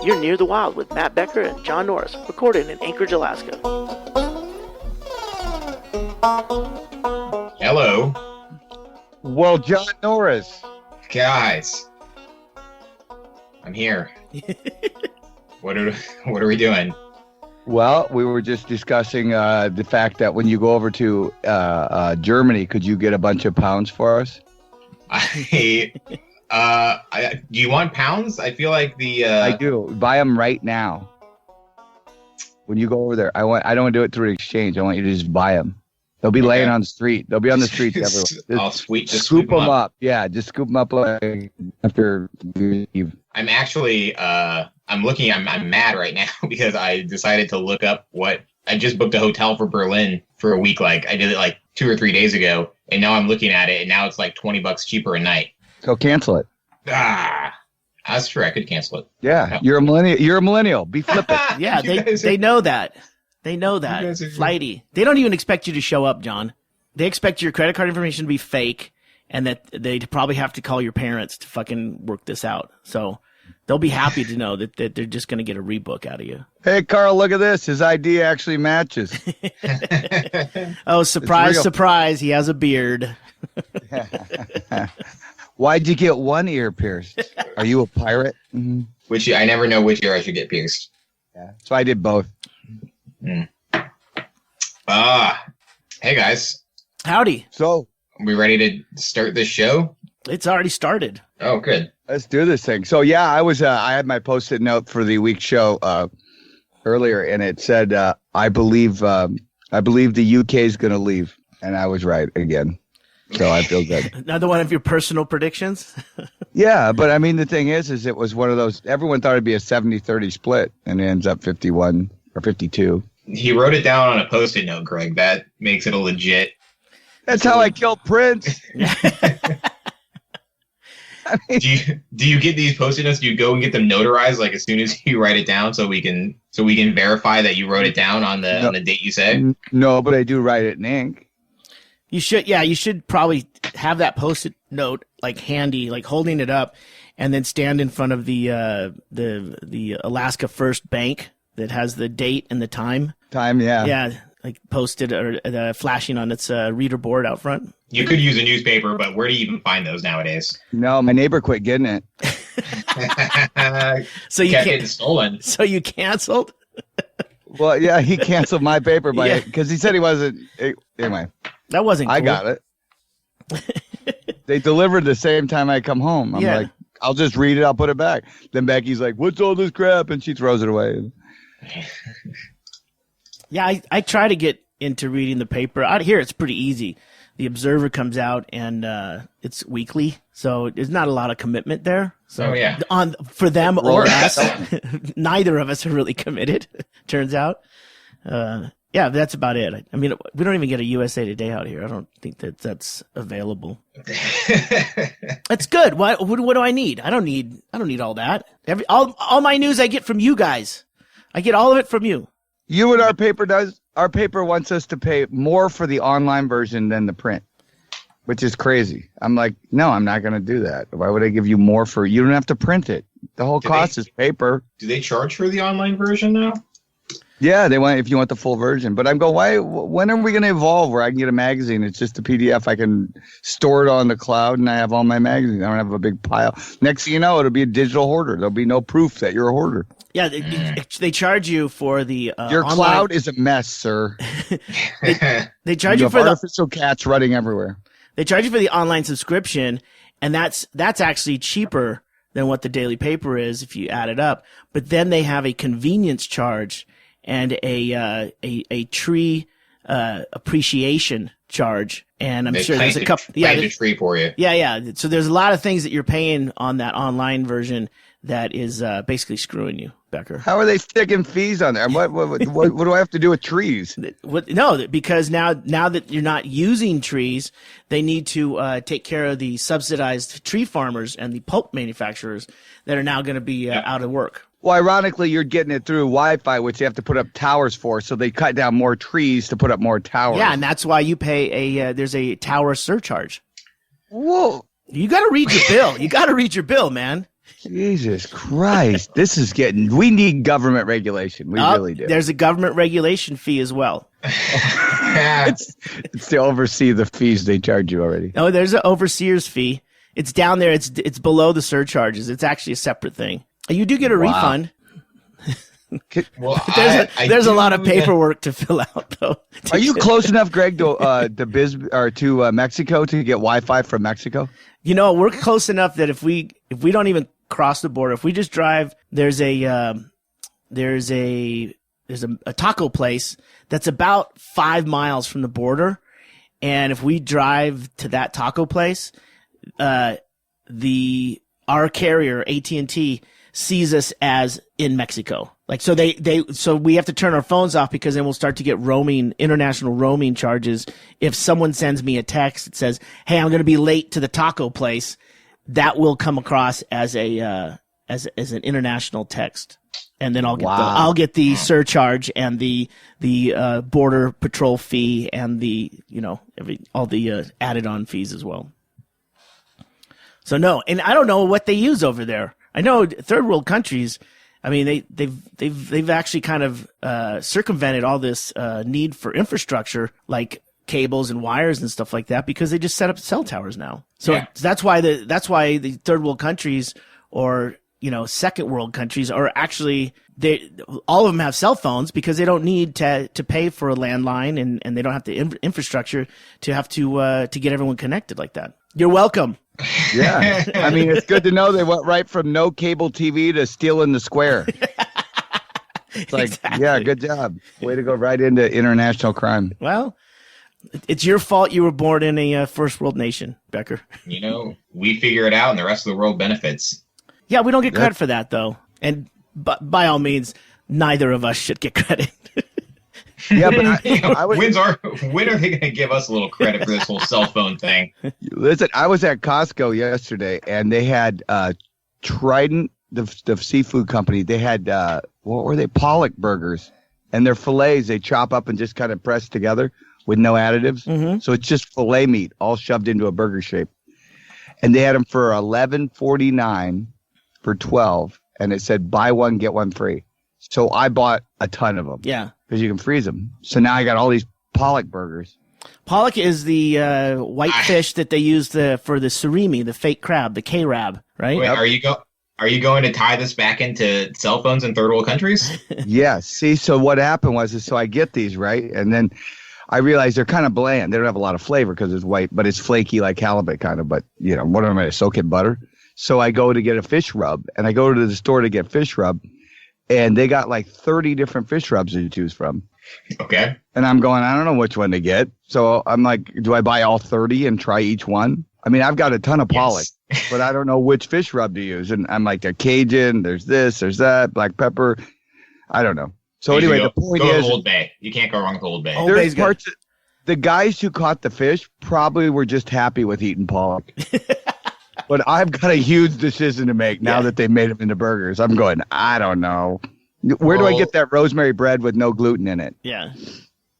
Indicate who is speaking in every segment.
Speaker 1: You're Near the Wild with Matt Becker and John Norris, recorded in Anchorage, Alaska.
Speaker 2: Hello.
Speaker 3: Well, John Norris.
Speaker 2: Guys. I'm here. What are we doing?
Speaker 3: Well, we were just discussing the fact that when you go over to Germany, could you get a bunch of pounds for us?
Speaker 2: Do you want pounds? I feel like
Speaker 3: I do. Buy them right now. When you go over there, I don't want to do it through an exchange. I want you to just buy them. They'll be laying on the street. They'll be on the streets everywhere.
Speaker 2: Just
Speaker 3: scoop them up. Yeah, just scoop them up like after you leave.
Speaker 2: I'm actually I'm mad right now because I decided to look up I just booked a hotel for Berlin for a week. Like I did it like 2 or 3 days ago, and now I'm looking at it, and now it's like $20 cheaper a night.
Speaker 3: So cancel it.
Speaker 2: That's true. I could cancel it.
Speaker 3: Yeah,
Speaker 2: no.
Speaker 3: You're a millennial. Be flippant.
Speaker 1: Yeah, they know that. They know that. Flighty. They don't even expect you to show up, John. They expect your credit card information to be fake, and that they'd probably have to call your parents to fucking work this out. So they'll be happy to know that they're just going to get a rebook out of you.
Speaker 3: Hey, Carl, look at this. His ID actually matches.
Speaker 1: Oh, surprise. He has a beard.
Speaker 3: Why'd you get one ear pierced? Are you a pirate? Mm-hmm.
Speaker 2: I never know which ear I should get pierced.
Speaker 3: Yeah. So I did both.
Speaker 2: Hey guys.
Speaker 1: Howdy.
Speaker 3: So
Speaker 2: Are we ready to start this show?
Speaker 1: It's already started.
Speaker 2: Oh, good.
Speaker 3: Let's do this thing. So yeah, I had my post-it note for the week show earlier, and it said I believe the UK is going to leave, and I was right again. So I feel good.
Speaker 1: Another one of your personal predictions?
Speaker 3: Yeah, but I mean the thing is it was one of those. Everyone thought it'd be a 70-30 split, and it ends up 51 or 52.
Speaker 2: He wrote it down on a post-it note, Greg. That makes it a legit.
Speaker 3: That's how I killed Prince.
Speaker 2: I mean, do you get these post-it notes? Do you go and get them notarized like as soon as you write it down, so we can verify that you wrote it down on the date you said?
Speaker 3: No, but I do write it in ink.
Speaker 1: You should. Yeah, you should probably have that post-it note like handy, like holding it up, and then stand in front of the Alaska First Bank that has the date and the time.
Speaker 3: Yeah.
Speaker 1: Yeah, like posted or flashing on its reader board out front.
Speaker 2: You could use a newspaper, but where do you even find those nowadays?
Speaker 3: No, my neighbor quit getting it.
Speaker 1: So you
Speaker 2: kept getting stolen.
Speaker 1: So you canceled?
Speaker 3: Well, yeah, he canceled my paper because he said he wasn't. Anyway,
Speaker 1: that wasn't. Cool.
Speaker 3: I got it. They delivered the same time I come home. I'm like, I'll just read it. I'll put it back. Then Becky's like, "What's all this crap?" And she throws it away.
Speaker 1: Yeah, I try to get into reading the paper. Out here, it's pretty easy. The Observer comes out, and it's weekly, so there's not a lot of commitment there. So for them or us, neither of us are really committed. Turns out, yeah, that's about it. I mean, we don't even get a USA Today out here. I don't think that's available. That's good. What do I need? I don't need all that. All my news I get from you guys. I get all of it from you.
Speaker 3: You know what our paper does? Our paper wants us to pay more for the online version than the print, which is crazy. I'm like, no, I'm not going to do that. Why would I give you more for? You don't have to print it. The whole cost is paper.
Speaker 2: Do they charge for the online version now?
Speaker 3: Yeah, they want if you want the full version. But I'm going, when are we going to evolve where I can get a magazine? It's just a PDF. I can store it on the cloud, and I have all my magazines. I don't have a big pile. Next thing you know, it'll be a digital hoarder. There'll be no proof that you're a hoarder.
Speaker 1: Yeah, they charge you for the
Speaker 3: your
Speaker 1: online...
Speaker 3: cloud is a mess, sir.
Speaker 1: they charge you for
Speaker 3: artificial cats running everywhere.
Speaker 1: They charge you for the online subscription, and that's actually cheaper than what the daily paper is if you add it up. But then they have a convenience charge and a tree appreciation charge, and I'm sure there's a couple.
Speaker 2: Yeah, a tree for you.
Speaker 1: Yeah. So there's a lot of things that you're paying on that online version that is basically screwing you, Becker.
Speaker 3: How are they sticking fees on there? What do I have to do with trees?
Speaker 1: No, because now that you're not using trees, they need to take care of the subsidized tree farmers and the pulp manufacturers that are now going to be out of work.
Speaker 3: Well, ironically, you're getting it through Wi-Fi, which you have to put up towers for, so they cut down more trees to put up more towers.
Speaker 1: Yeah, and that's why you pay there's a tower surcharge.
Speaker 3: Whoa.
Speaker 1: You got to read your bill. You got to read your bill, man.
Speaker 3: Jesus Christ. This is we need government regulation. We really do.
Speaker 1: There's a government regulation fee as well.
Speaker 3: It's to oversee the fees they charge you already.
Speaker 1: Oh, there's an overseer's fee. It's down there. It's below the surcharges. It's actually a separate thing. You do get a refund.
Speaker 2: Well,
Speaker 1: there's a lot of paperwork to fill out, though.
Speaker 3: Are you close enough, Greg, to Bisbee or to Mexico to get Wi-Fi from Mexico?
Speaker 1: You know, we're close enough that if we don't even cross the border, if we just drive, there's a taco place that's about 5 miles from the border, and if we drive to that taco place, our carrier AT&T sees us as in Mexico. Like, so so we have to turn our phones off because then we'll start to get international roaming charges. If someone sends me a text that says, "Hey, I'm going to be late to the taco place," that will come across as an international text. And then I'll get the surcharge and the border patrol fee and all the added on fees as well. So no, and I don't know what they use over there. I know third world countries, I mean, they've actually kind of circumvented all this need for infrastructure like cables and wires and stuff like that because they just set up cell towers now. So that's why the third world countries or second world countries are actually all of them have cell phones because they don't need to pay for a landline and they don't have the infrastructure to have to get everyone connected like that. You're welcome.
Speaker 3: Yeah. I mean, it's good to know they went right from no cable TV to stealing the square. It's like, exactly. Yeah, good job. Way to go right into international crime.
Speaker 1: Well, it's your fault you were born in a first world nation, Becker.
Speaker 2: We figure it out and the rest of the world benefits.
Speaker 1: Yeah, we don't get credit for that, though. And by all means, neither of us should get credit.
Speaker 3: Yeah, but
Speaker 2: when are they going to give us a little credit for this whole cell phone thing?
Speaker 3: Listen, I was at Costco yesterday, and they had Trident, the seafood company. They had what were they? Pollock burgers, and their fillets they chop up and just kind of press together with no additives. Mm-hmm. So it's just fillet meat all shoved into a burger shape, and they had them for $11.49 for 12, and it said buy one get one free. So I bought a ton of them.
Speaker 1: Yeah.
Speaker 3: Because you can freeze them. So now I got all these pollock burgers.
Speaker 1: Pollock is the white fish that they use for the surimi, the fake crab, the K-rab, right?
Speaker 2: Wait, are you going to tie this back into cell phones in third world countries?
Speaker 3: Yes. See, so what happened was so I get these, right? And then I realize they're kind of bland. They don't have a lot of flavor because it's white, but it's flaky like halibut kind of. But, what am I going to soak in butter? So I go to get a fish rub, and I go to the store to get fish rub. And they got like 30 different fish rubs to choose from.
Speaker 2: Okay.
Speaker 3: And I'm going, I don't know which one to get. So I'm like, do I buy all 30 and try each one? I mean, I've got a ton of pollock, but I don't know which fish rub to use. And I'm like, a Cajun, there's this, there's that, black pepper. I don't know. So anyway, the point is,
Speaker 2: Old Bay. You can't go wrong with Old Bay.
Speaker 3: There's parts the guys who caught the fish probably were just happy with eating pollock. But I've got a huge decision to make now that they made them into burgers. I'm going, I don't know. Where do I get that rosemary bread with no gluten in it?
Speaker 1: Yeah.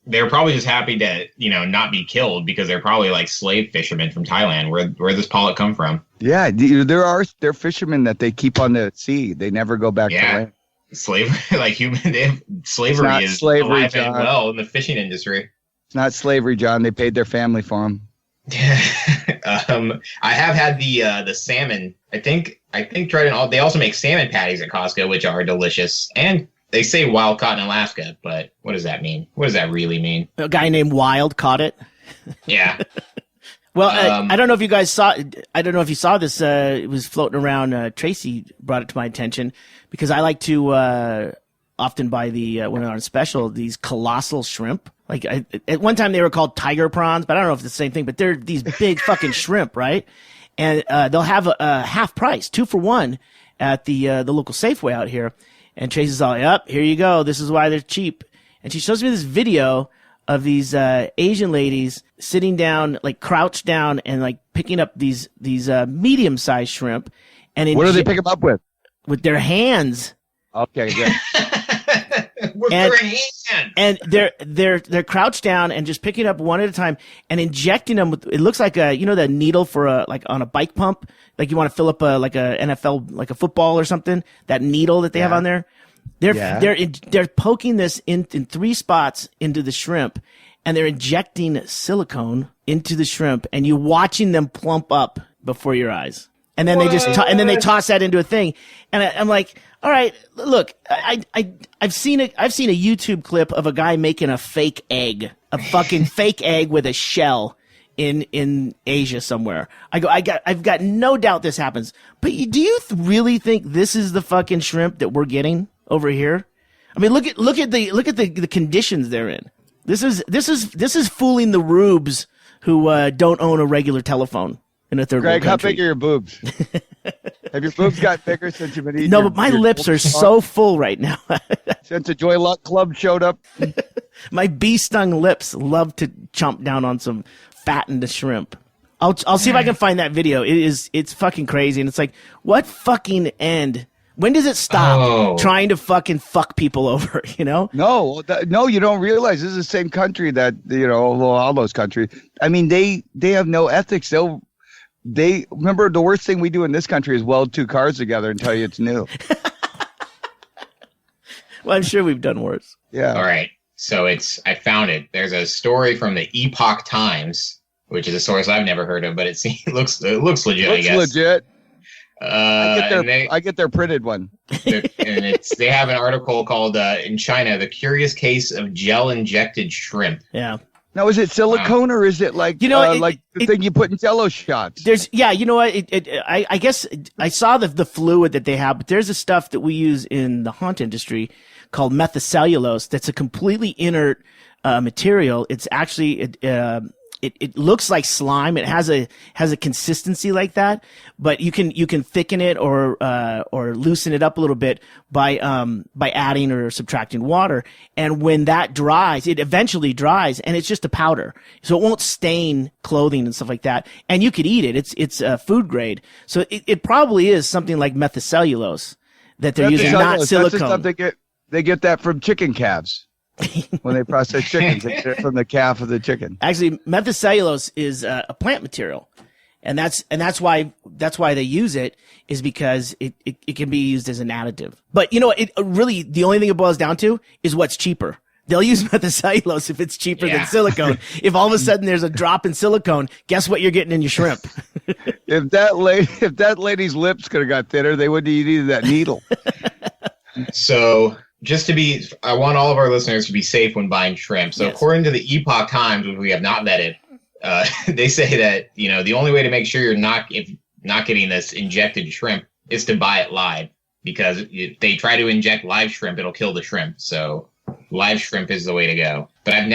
Speaker 2: They're probably just happy to, not be killed because they're probably like slave fishermen from Thailand. Where does pollock come from?
Speaker 3: Yeah, they're fishermen that they keep on the sea. They never go back to land.
Speaker 2: Slavery, like slavery is
Speaker 3: slavery,
Speaker 2: alive and well in the fishing industry.
Speaker 3: It's not slavery, John. They paid their family for them.
Speaker 2: I have had the salmon. I think Trident. They also make salmon patties at Costco, which are delicious. And they say wild caught in Alaska, but what does that mean? What does that really mean?
Speaker 1: A guy named Wild caught it.
Speaker 2: Yeah.
Speaker 1: Well, I don't know if you guys saw. I don't know if you saw this. It was floating around. Tracy brought it to my attention because I like to often buy when they're on special these colossal shrimp. Like at one time they were called tiger prawns, but I don't know if it's the same thing. But they're these big fucking shrimp, right? And they'll have a half price, 2 for $1 at the local Safeway out here. And Tracy's all, "Yep, here you go. This is why they're cheap." And she shows me this video of these Asian ladies sitting down, like crouched down, and like picking up these medium-sized shrimp. And
Speaker 3: what do they pick them up with?
Speaker 1: With their hands.
Speaker 3: Okay, good.
Speaker 2: With their hand.
Speaker 1: And they're crouched down and just picking up one at a time and injecting them with, it looks like the needle for like on a bike pump, like you want to fill up a NFL, like a football or something, that needle that they have on there. They're poking this in 3 spots into the shrimp, and they're injecting silicone into the shrimp, and you're watching them plump up before your eyes. And then they toss that into a thing. And I'm like, all right, look, I've seen a YouTube clip of a guy making a fake egg, a fucking fake egg with a shell in Asia somewhere. I've got no doubt this happens. But do you really think this is the fucking shrimp that we're getting over here? I mean, look at the conditions they're in. This is fooling the rubes who don't own a regular telephone in a third world country.
Speaker 3: Ggreg, how big are your boobs? Have your boobs got bigger since you've been eating?
Speaker 1: No, but my lips are so full right now.
Speaker 3: Since the Joy Luck Club showed up?
Speaker 1: My bee-stung lips love to chomp down on some fattened shrimp. I'll see if I can find that video. It's fucking crazy, and it's like, what fucking end? When does it stop trying to fucking fuck people over, you know?
Speaker 3: No, you don't realize this is the same country that, all those countries. I mean, they have no ethics. They remember the worst thing we do in this country is weld 2 cars together and tell you it's new.
Speaker 1: Well, I'm sure we've done worse.
Speaker 3: Yeah.
Speaker 2: All right. So I found it. There's a story from the Epoch Times, which is a source I've never heard of, but it looks legit. I guess.
Speaker 3: Legit. I get their printed one.
Speaker 2: And they have an article called in China, the curious case of gel injected shrimp.
Speaker 1: Yeah.
Speaker 3: Now, is it silicone or is it like the thing you put in Jello shots?
Speaker 1: You know what? I guess I saw the fluid that they have, but there's a stuff that we use in the haunt industry called methacellulose. That's a completely inert material. It's actually it looks like slime. It has a consistency like that, but you can thicken it or loosen it up a little bit by adding or subtracting water. And when that dries, it eventually dries, and it's just a powder, so it won't stain clothing and stuff like that. And you could eat it. It's food grade. So it probably is something like methacellulose that they're using, not silicone.
Speaker 3: They get that from chicken calves. When they process chickens, they get it from the calf of the chicken.
Speaker 1: Actually, methacellulose is a plant material, and that's why they use it, is because it can be used as an additive. But it really, the only thing it boils down to is what's cheaper. They'll use methacellulose if it's cheaper than silicone. If all of a sudden there's a drop in silicone, guess what you're getting in your shrimp?
Speaker 3: If that lady's lips could have got thinner, they wouldn't have needed that needle.
Speaker 2: So, I want all of our listeners to be safe when buying shrimp. So, according to the Epoch Times, which we have not vetted, they say that the only way to make sure you're not getting this injected shrimp is to buy it live, because if they try to inject live shrimp, it'll kill the shrimp. So, live shrimp is the way to go. But I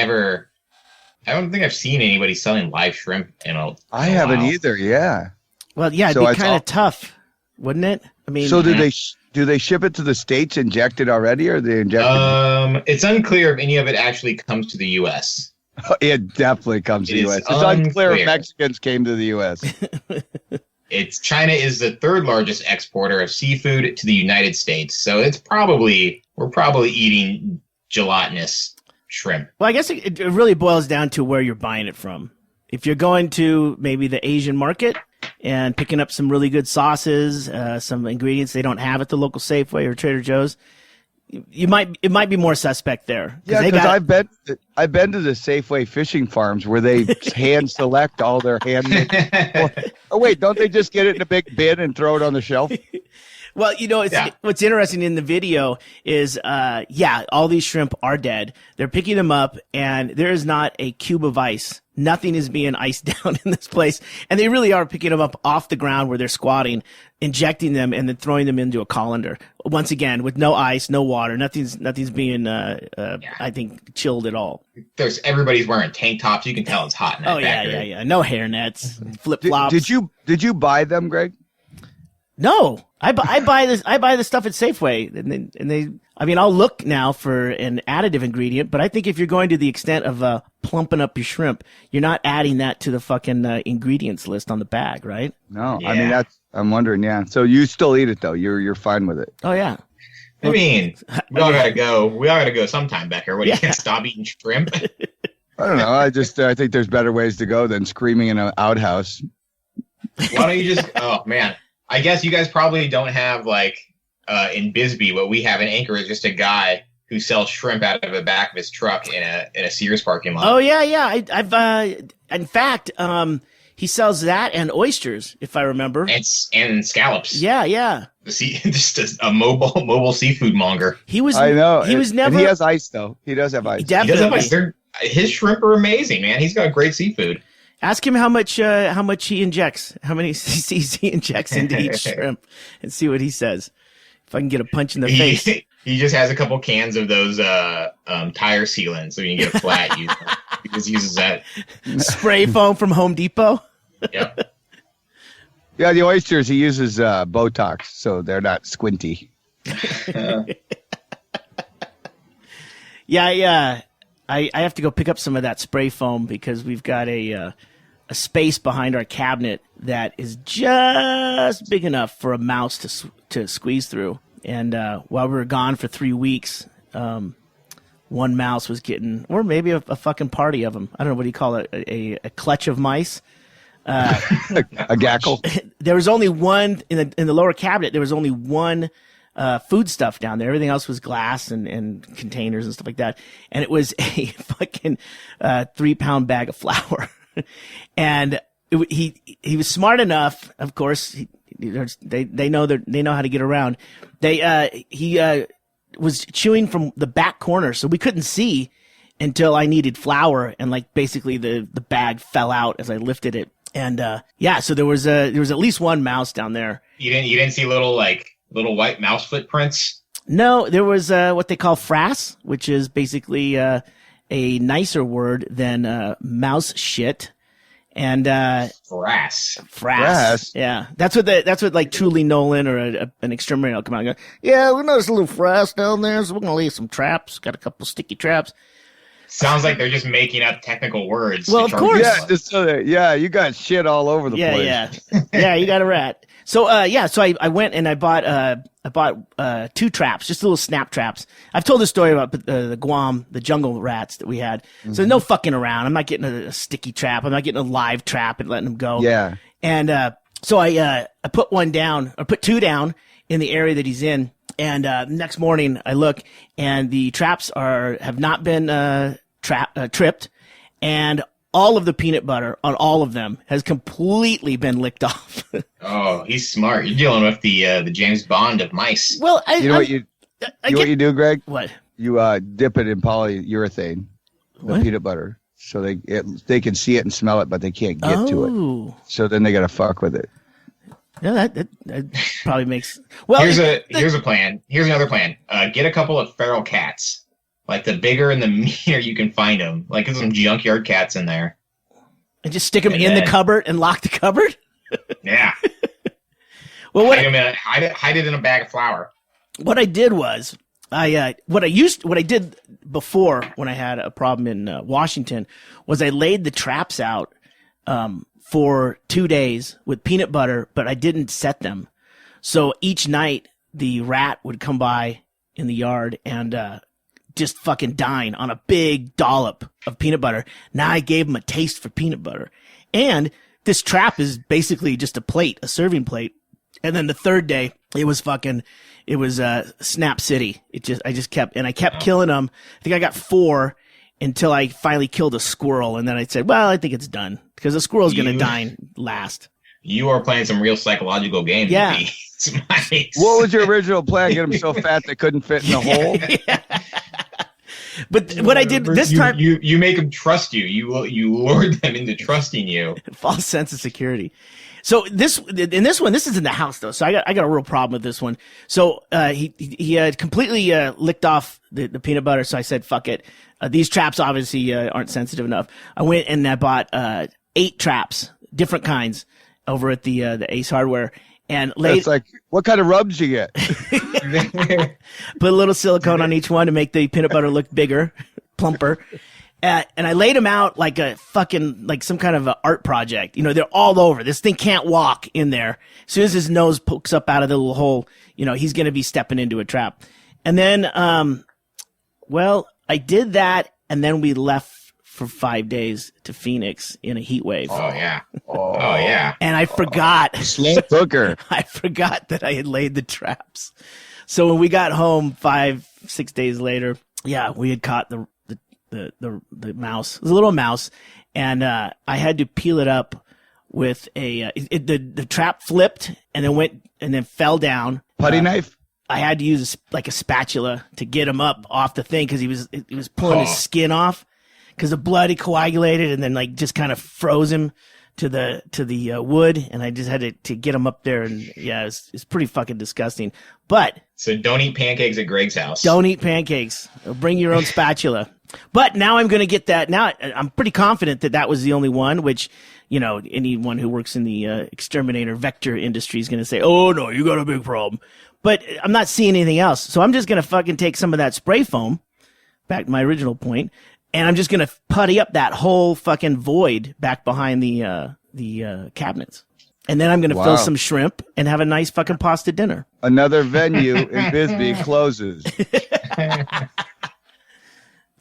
Speaker 2: don't think I've seen anybody selling live shrimp in a
Speaker 3: I haven't either. Yeah.
Speaker 1: Well, yeah, it'd be kind of tough, wouldn't it? I mean,
Speaker 3: so do they ship it to the States injected already, or they inject it?
Speaker 2: It's unclear if any of it actually comes to the U.S.
Speaker 3: It definitely comes to the U.S. It's unclear if Mexicans came to the U.S.
Speaker 2: China is the 3rd largest exporter of seafood to the United States, so we're probably eating gelatinous shrimp.
Speaker 1: Well, I guess it really boils down to where you're buying it from. If you're going to maybe the Asian market and picking up some really good sauces, some ingredients they don't have at the local Safeway or Trader Joe's, it might be more suspect there.
Speaker 3: Yeah, because I've been to the Safeway fishing farms where they hand select all their handmade. Oh wait, don't they just get it in a big bin and throw it on the shelf?
Speaker 1: Well, what's interesting in the video is, all these shrimp are dead. They're picking them up, and there is not a cube of ice. Nothing is being iced down in this place. And they really are picking them up off the ground where they're squatting, injecting them, and then throwing them into a colander. Once again, with no ice, no water. Nothing's being, I think, chilled at all.
Speaker 2: Everybody's wearing tank tops. You can tell it's hot in that factory.
Speaker 1: Yeah. No hairnets, flip-flops.
Speaker 3: Did you buy them, Ggreg?
Speaker 1: No, I buy this. I buy the stuff at Safeway, and they. I mean, I'll look now for an additive ingredient, but I think if you're going to the extent of plumping up your shrimp, you're not adding that to the fucking ingredients list on the bag, right?
Speaker 3: No, yeah. I mean I'm wondering. Yeah, so you still eat it though. You're fine with it.
Speaker 1: Oh yeah.
Speaker 2: I mean, we all gotta go. We all gotta go sometime, Becker. What, you can't stop eating shrimp?
Speaker 3: I don't know. I think there's better ways to go than screaming in an outhouse.
Speaker 2: Why don't you just? Oh man, I guess you guys probably don't have like in Bisbee what we have in Anchorage, just a guy who sells shrimp out of the back of his truck in a Sears parking lot.
Speaker 1: Oh yeah. I've in fact, he sells that and oysters, if I remember,
Speaker 2: and scallops.
Speaker 1: Yeah.
Speaker 2: Just a mobile seafood monger.
Speaker 3: I know.
Speaker 1: He was never.
Speaker 3: And he has ice though. He does have ice.
Speaker 2: He does have ice. His shrimp are amazing, man. He's got great seafood.
Speaker 1: Ask him how much he injects, how many cc's he injects into each shrimp, and see what he says. If I can get a punch in the face.
Speaker 2: He just has a couple cans of those tire sealants, so you can get a flat. He just uses that
Speaker 1: spray foam from Home Depot.
Speaker 2: Yep.
Speaker 3: Yeah, the oysters he uses Botox, so they're not squinty.
Speaker 1: Yeah. I have to go pick up some of that spray foam because we've got a space behind our cabinet that is just big enough for a mouse to squeeze through. And while we were gone for 3 weeks, one mouse was getting, or maybe a fucking party of them. I don't know, what do you call it? A clutch of mice.
Speaker 3: A gackle.
Speaker 1: There was only one in the lower cabinet. There was only one food stuff down there. Everything else was glass and containers and stuff like that. And it was a fucking 3-pound bag of flour. And he was smart enough, of course. They know how to get around. He was chewing from the back corner, so we couldn't see until I needed flour, and like basically the bag fell out as I lifted it. And so there was at least one mouse down there.
Speaker 2: You didn't see little white mouse footprints?
Speaker 1: No, there was what they call frass, which is basically a nicer word than mouse shit. And
Speaker 2: frass.
Speaker 1: Yeah, that's what like Truly Nolan or an exterminator will come out and go, yeah, we noticed a little frass down there, so we're gonna leave some traps. Got a couple sticky traps.
Speaker 2: Sounds like they're just making up technical words.
Speaker 1: Well, of course.
Speaker 3: Yeah, just so that, you got shit all over the place.
Speaker 1: Yeah, you got a rat. So so I went and I bought 2 traps, just little snap traps. I've told this story about the Guam, the jungle rats that we had. Mm-hmm. So no fucking around. I'm not getting a sticky trap. I'm not getting a live trap and letting them go.
Speaker 3: Yeah.
Speaker 1: And so I put 2 down in the area that he's in. And next morning I look, and the traps have not been tripped, and all of the peanut butter on all of them has completely been licked off.
Speaker 2: Oh, he's smart. You're dealing with the James Bond of mice.
Speaker 1: Well,
Speaker 3: what you do, Greg?
Speaker 1: What?
Speaker 3: You dip it in polyurethane, the peanut butter, so they can see it and smell it, but they can't get to it. So then they got to fuck with it.
Speaker 1: Yeah, that probably makes. Well,
Speaker 2: here's a plan. Here's another plan. Get a couple of feral cats. Like, the bigger and the meaner you can find them. Like, get some junkyard cats in there.
Speaker 1: And just stick them in the cupboard and lock the cupboard?
Speaker 2: Yeah.
Speaker 1: Well,
Speaker 2: hide it in a bag of flour.
Speaker 1: What I did was, what I did before when I had a problem in Washington was I laid the traps out for 2 days with peanut butter, but I didn't set them. So each night the rat would come by in the yard and just fucking dine on a big dollop of peanut butter. Now I gave him a taste for peanut butter. And this trap is basically just a serving plate. And then the third day, it was Snap City. I kept killing them. I think I got 4 until I finally killed a squirrel. And then I said, well, I think it's done because the squirrel's going to dine last.
Speaker 2: You are playing some real psychological games.
Speaker 1: Yeah.
Speaker 3: What was your original plan? Get them so fat they couldn't fit in the hole?
Speaker 1: Yeah. But what I did this time,
Speaker 2: you make them trust you. You lure them into trusting you.
Speaker 1: False sense of security. So this is in the house though. So I got a real problem with this one. So he had completely licked off the peanut butter. So I said, fuck it. These traps obviously aren't sensitive enough. I went and I bought 8 traps, different kinds, over at the Ace Hardware. And
Speaker 3: it's like, what kind of rubs you get?
Speaker 1: Put a little silicone on each one to make the peanut butter look bigger, plumper. And I laid them out like a fucking, like some kind of a art project. You know, they're all over. This thing can't walk in there. As soon as his nose pokes up out of the little hole, you know, he's going to be stepping into a trap. And then, well, I did that, and then we left for 5 days to Phoenix in a heat wave.
Speaker 2: Oh yeah. Oh yeah.
Speaker 1: And I forgot.
Speaker 3: Slow cooker.
Speaker 1: I forgot that I had laid the traps. So when we got home 5-6 days later, yeah, we had caught the mouse. It was a little mouse, and I had to peel it up with the trap flipped and then fell down.
Speaker 3: Putty knife.
Speaker 1: I had to use a spatula to get him up off the thing because he was pulling his skin off. Because the blood had coagulated and then just kind of froze him to the wood, and I just had to get him up there, and yeah, it's pretty fucking disgusting. But
Speaker 2: so don't eat pancakes at Greg's house.
Speaker 1: Don't eat pancakes. Bring your own spatula. But now I'm going to get that. Now I'm pretty confident that was the only one. Which, anyone who works in the exterminator vector industry is going to say, "Oh no, you got a big problem." But I'm not seeing anything else, so I'm just going to fucking take some of that spray foam. Back to my original point. And I'm just going to putty up that whole fucking void back behind the cabinets. And then I'm going to fill some shrimp and have a nice fucking pasta dinner.
Speaker 3: Another venue in Bisbee closes.
Speaker 1: It's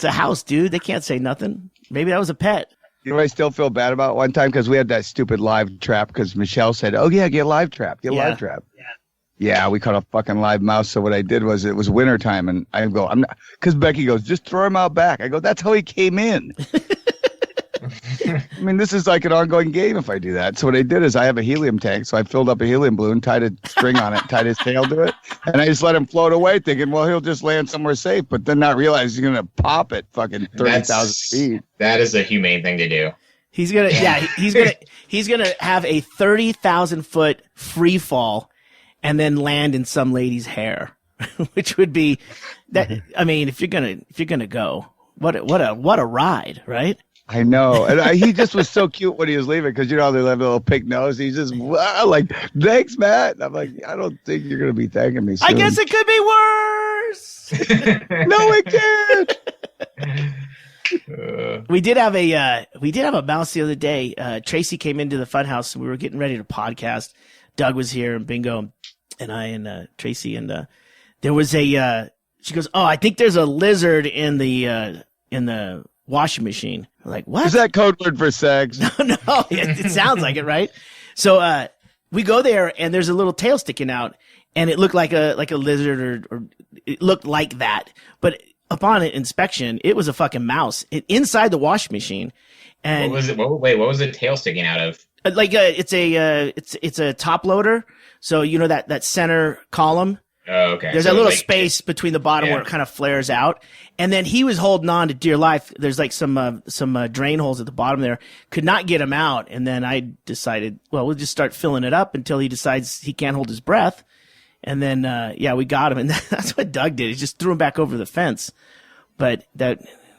Speaker 1: a house, dude. They can't say nothing. Maybe that was a pet.
Speaker 3: You know what I still feel bad about one time? Because we had that stupid live trap because Michelle said, oh, yeah, get live trap. Live trap. Yeah, we caught a fucking live mouse. So what I did was it was wintertime, and I go, I'm not, because Becky goes, just throw him out back. I go, that's how he came in. I mean, this is like an ongoing game if I do that. So what I did is I have a helium tank, so I filled up a helium balloon, tied a string on it, tied his tail to it, and I just let him float away, thinking, well, he'll just land somewhere safe, but then not realize he's gonna pop it fucking 30,000 feet.
Speaker 2: That is a humane thing to do.
Speaker 1: He's gonna have a 30,000-foot free fall. And then land in some lady's hair, which would be that. I mean, if you're gonna go, what a ride, right?
Speaker 3: I know, and he just was so cute when he was leaving because they have a little pink nose. He's just like, thanks, Matt. And I'm like, I don't think you're gonna be thanking me soon.
Speaker 1: I guess it could be worse.
Speaker 3: No, it can't.
Speaker 1: We did have a mouse the other day. Tracy came into the funhouse, and we were getting ready to podcast. Doug was here, and Bingo. And I and Tracy, and there was she goes, oh, I think there's a lizard in the washing machine. I'm like, what?
Speaker 3: Is that code word for sex?
Speaker 1: No, it sounds like it, right? So we go there, and there's a little tail sticking out, and it looked like a lizard, or it looked like that. But upon inspection, it was a fucking mouse inside the washing machine. And
Speaker 2: what was it? What was the tail sticking out of?
Speaker 1: It's a top loader. So that center column.
Speaker 2: Oh, okay.
Speaker 1: There's a little space between the bottom where it kind of flares out, and then he was holding on to dear life. There's like some drain holes at the bottom there. Could not get him out, and then I decided, well, we'll just start filling it up until he decides he can't hold his breath, and then we got him, and that's what Doug did. He just threw him back over the fence. But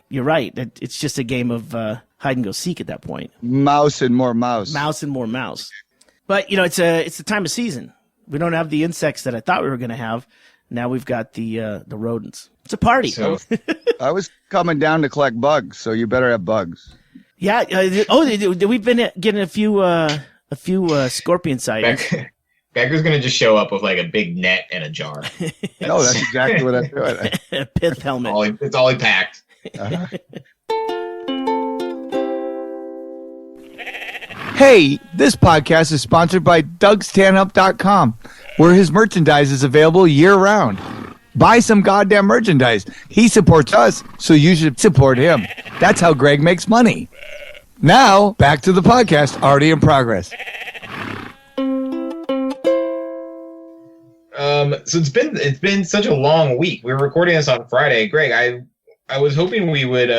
Speaker 1: you're right. That it's just a game of hide and go seek at that point.
Speaker 3: Mouse and more mouse.
Speaker 1: Mouse and more mouse. But it's the time of season. We don't have the insects that I thought we were going to have. Now we've got the rodents. It's a party.
Speaker 2: So,
Speaker 3: I was coming down to collect bugs, so you better have bugs.
Speaker 1: Yeah. We've been getting a few scorpion sightings.
Speaker 2: Becker's going to just show up with like a big net and a jar.
Speaker 3: No, that's exactly what I'm doing.
Speaker 1: A pith helmet.
Speaker 2: It's all he packed.
Speaker 3: Uh-huh. Hey, this podcast is sponsored by DougStandUp.com, where his merchandise is available year-round. Buy some goddamn merchandise. He supports us, so you should support him. That's how Ggreg makes money. Now, back to the podcast, already in progress.
Speaker 2: So it's been such a long week. We were recording this on Friday. Ggreg, I was hoping we would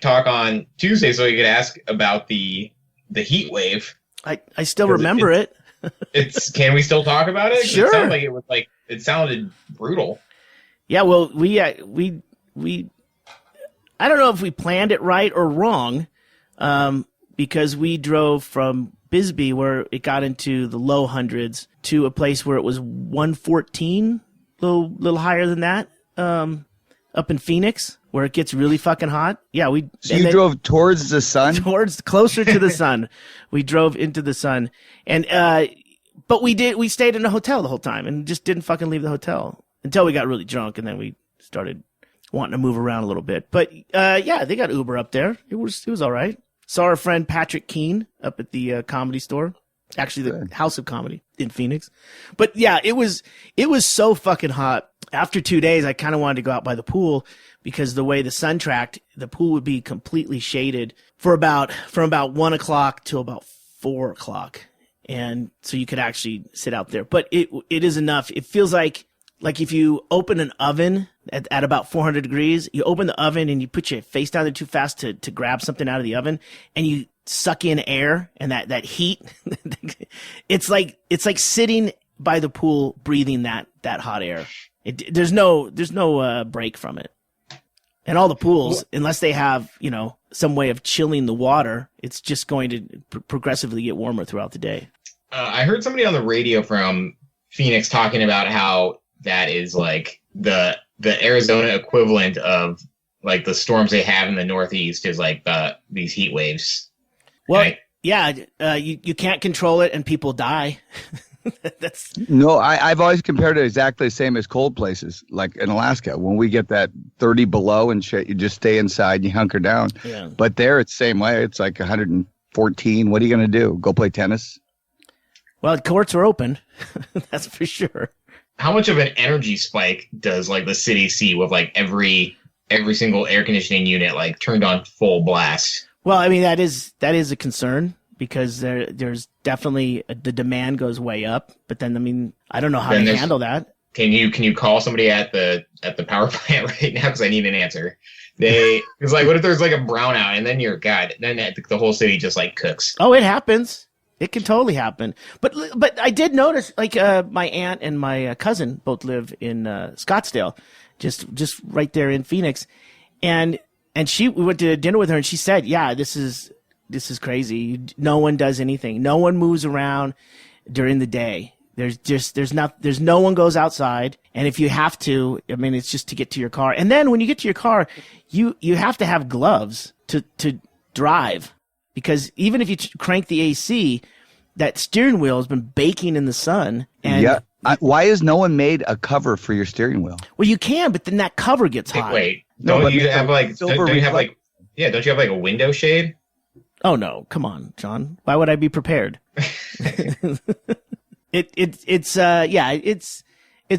Speaker 2: talk on Tuesday so we could ask about the heat wave.
Speaker 1: I still remember it.
Speaker 2: Can we still talk about it?
Speaker 1: Sure.
Speaker 2: It sounded brutal.
Speaker 1: Yeah, well, we I don't know if we planned it right or wrong, because we drove from Bisbee, where it got into the low hundreds, to a place where it was 114, little higher than that, up in Phoenix, where it gets really fucking hot. Yeah,
Speaker 3: So you drove towards the sun?
Speaker 1: Closer to the sun. We drove into the sun, and but we stayed in a hotel the whole time and just didn't fucking leave the hotel. until we got really drunk, and then we started wanting to move around a little bit. But yeah, they got Uber up there. It was all right. Saw our friend Patrick Keene up at the Comedy Store, actually the House of Comedy in Phoenix. But yeah, it was so fucking hot. After 2 days, I kind of wanted to go out by the pool because the way the sun tracked, the pool would be completely shaded from about 1 o'clock till about 4 o'clock. And so you could actually sit out there. But it is enough. It feels like if you open an oven at about 400 degrees, you open the oven and you put your face down there too fast to grab something out of the oven, and you suck in air and that heat. It's like sitting by the pool breathing that hot air. There's no break from it. And all the pools, unless they have, some way of chilling the water, it's just going to progressively get warmer throughout the day.
Speaker 2: I heard somebody on the radio from Phoenix talking about how that is like the Arizona equivalent of like the storms they have in the Northeast is like these heat waves.
Speaker 1: Well, right? Yeah, you can't control it and people die.
Speaker 3: No, I've always compared it exactly the same as cold places, like in Alaska. When we get that 30 below and shit, you just stay inside, you hunker down. Yeah. But there, it's the same way. It's like 114. What are you going to do? Go play tennis?
Speaker 1: Well, the courts are open. That's for sure.
Speaker 2: How much of an energy spike does like the city see with like every single air conditioning unit like turned on full blast?
Speaker 1: Well, I mean that is a concern because there's definitely the demand goes way up, but then I mean I don't know how to handle that.
Speaker 2: Can you call somebody at the power plant right now because I need an answer? It's like what if there's like a brownout and then then the whole city just like cooks?
Speaker 1: Oh, it happens. It can totally happen. But I did notice, like, my aunt and my cousin both live in Scottsdale, just right there in Phoenix. And we went to dinner with her and she said, yeah, this is crazy. No one does anything. No one moves around during the day. There's no one goes outside. And if you have to, I mean, it's just to get to your car. And then when you get to your car, you have to have gloves to drive. Because even if you crank the AC, that steering wheel has been baking in the sun. And
Speaker 3: yeah. Why has no one made a cover for your steering wheel?
Speaker 1: Well, you can, but then that cover gets hot.
Speaker 2: Wait, don't you have like a window shade?
Speaker 1: Oh no, come on, John. Why would I be prepared? It's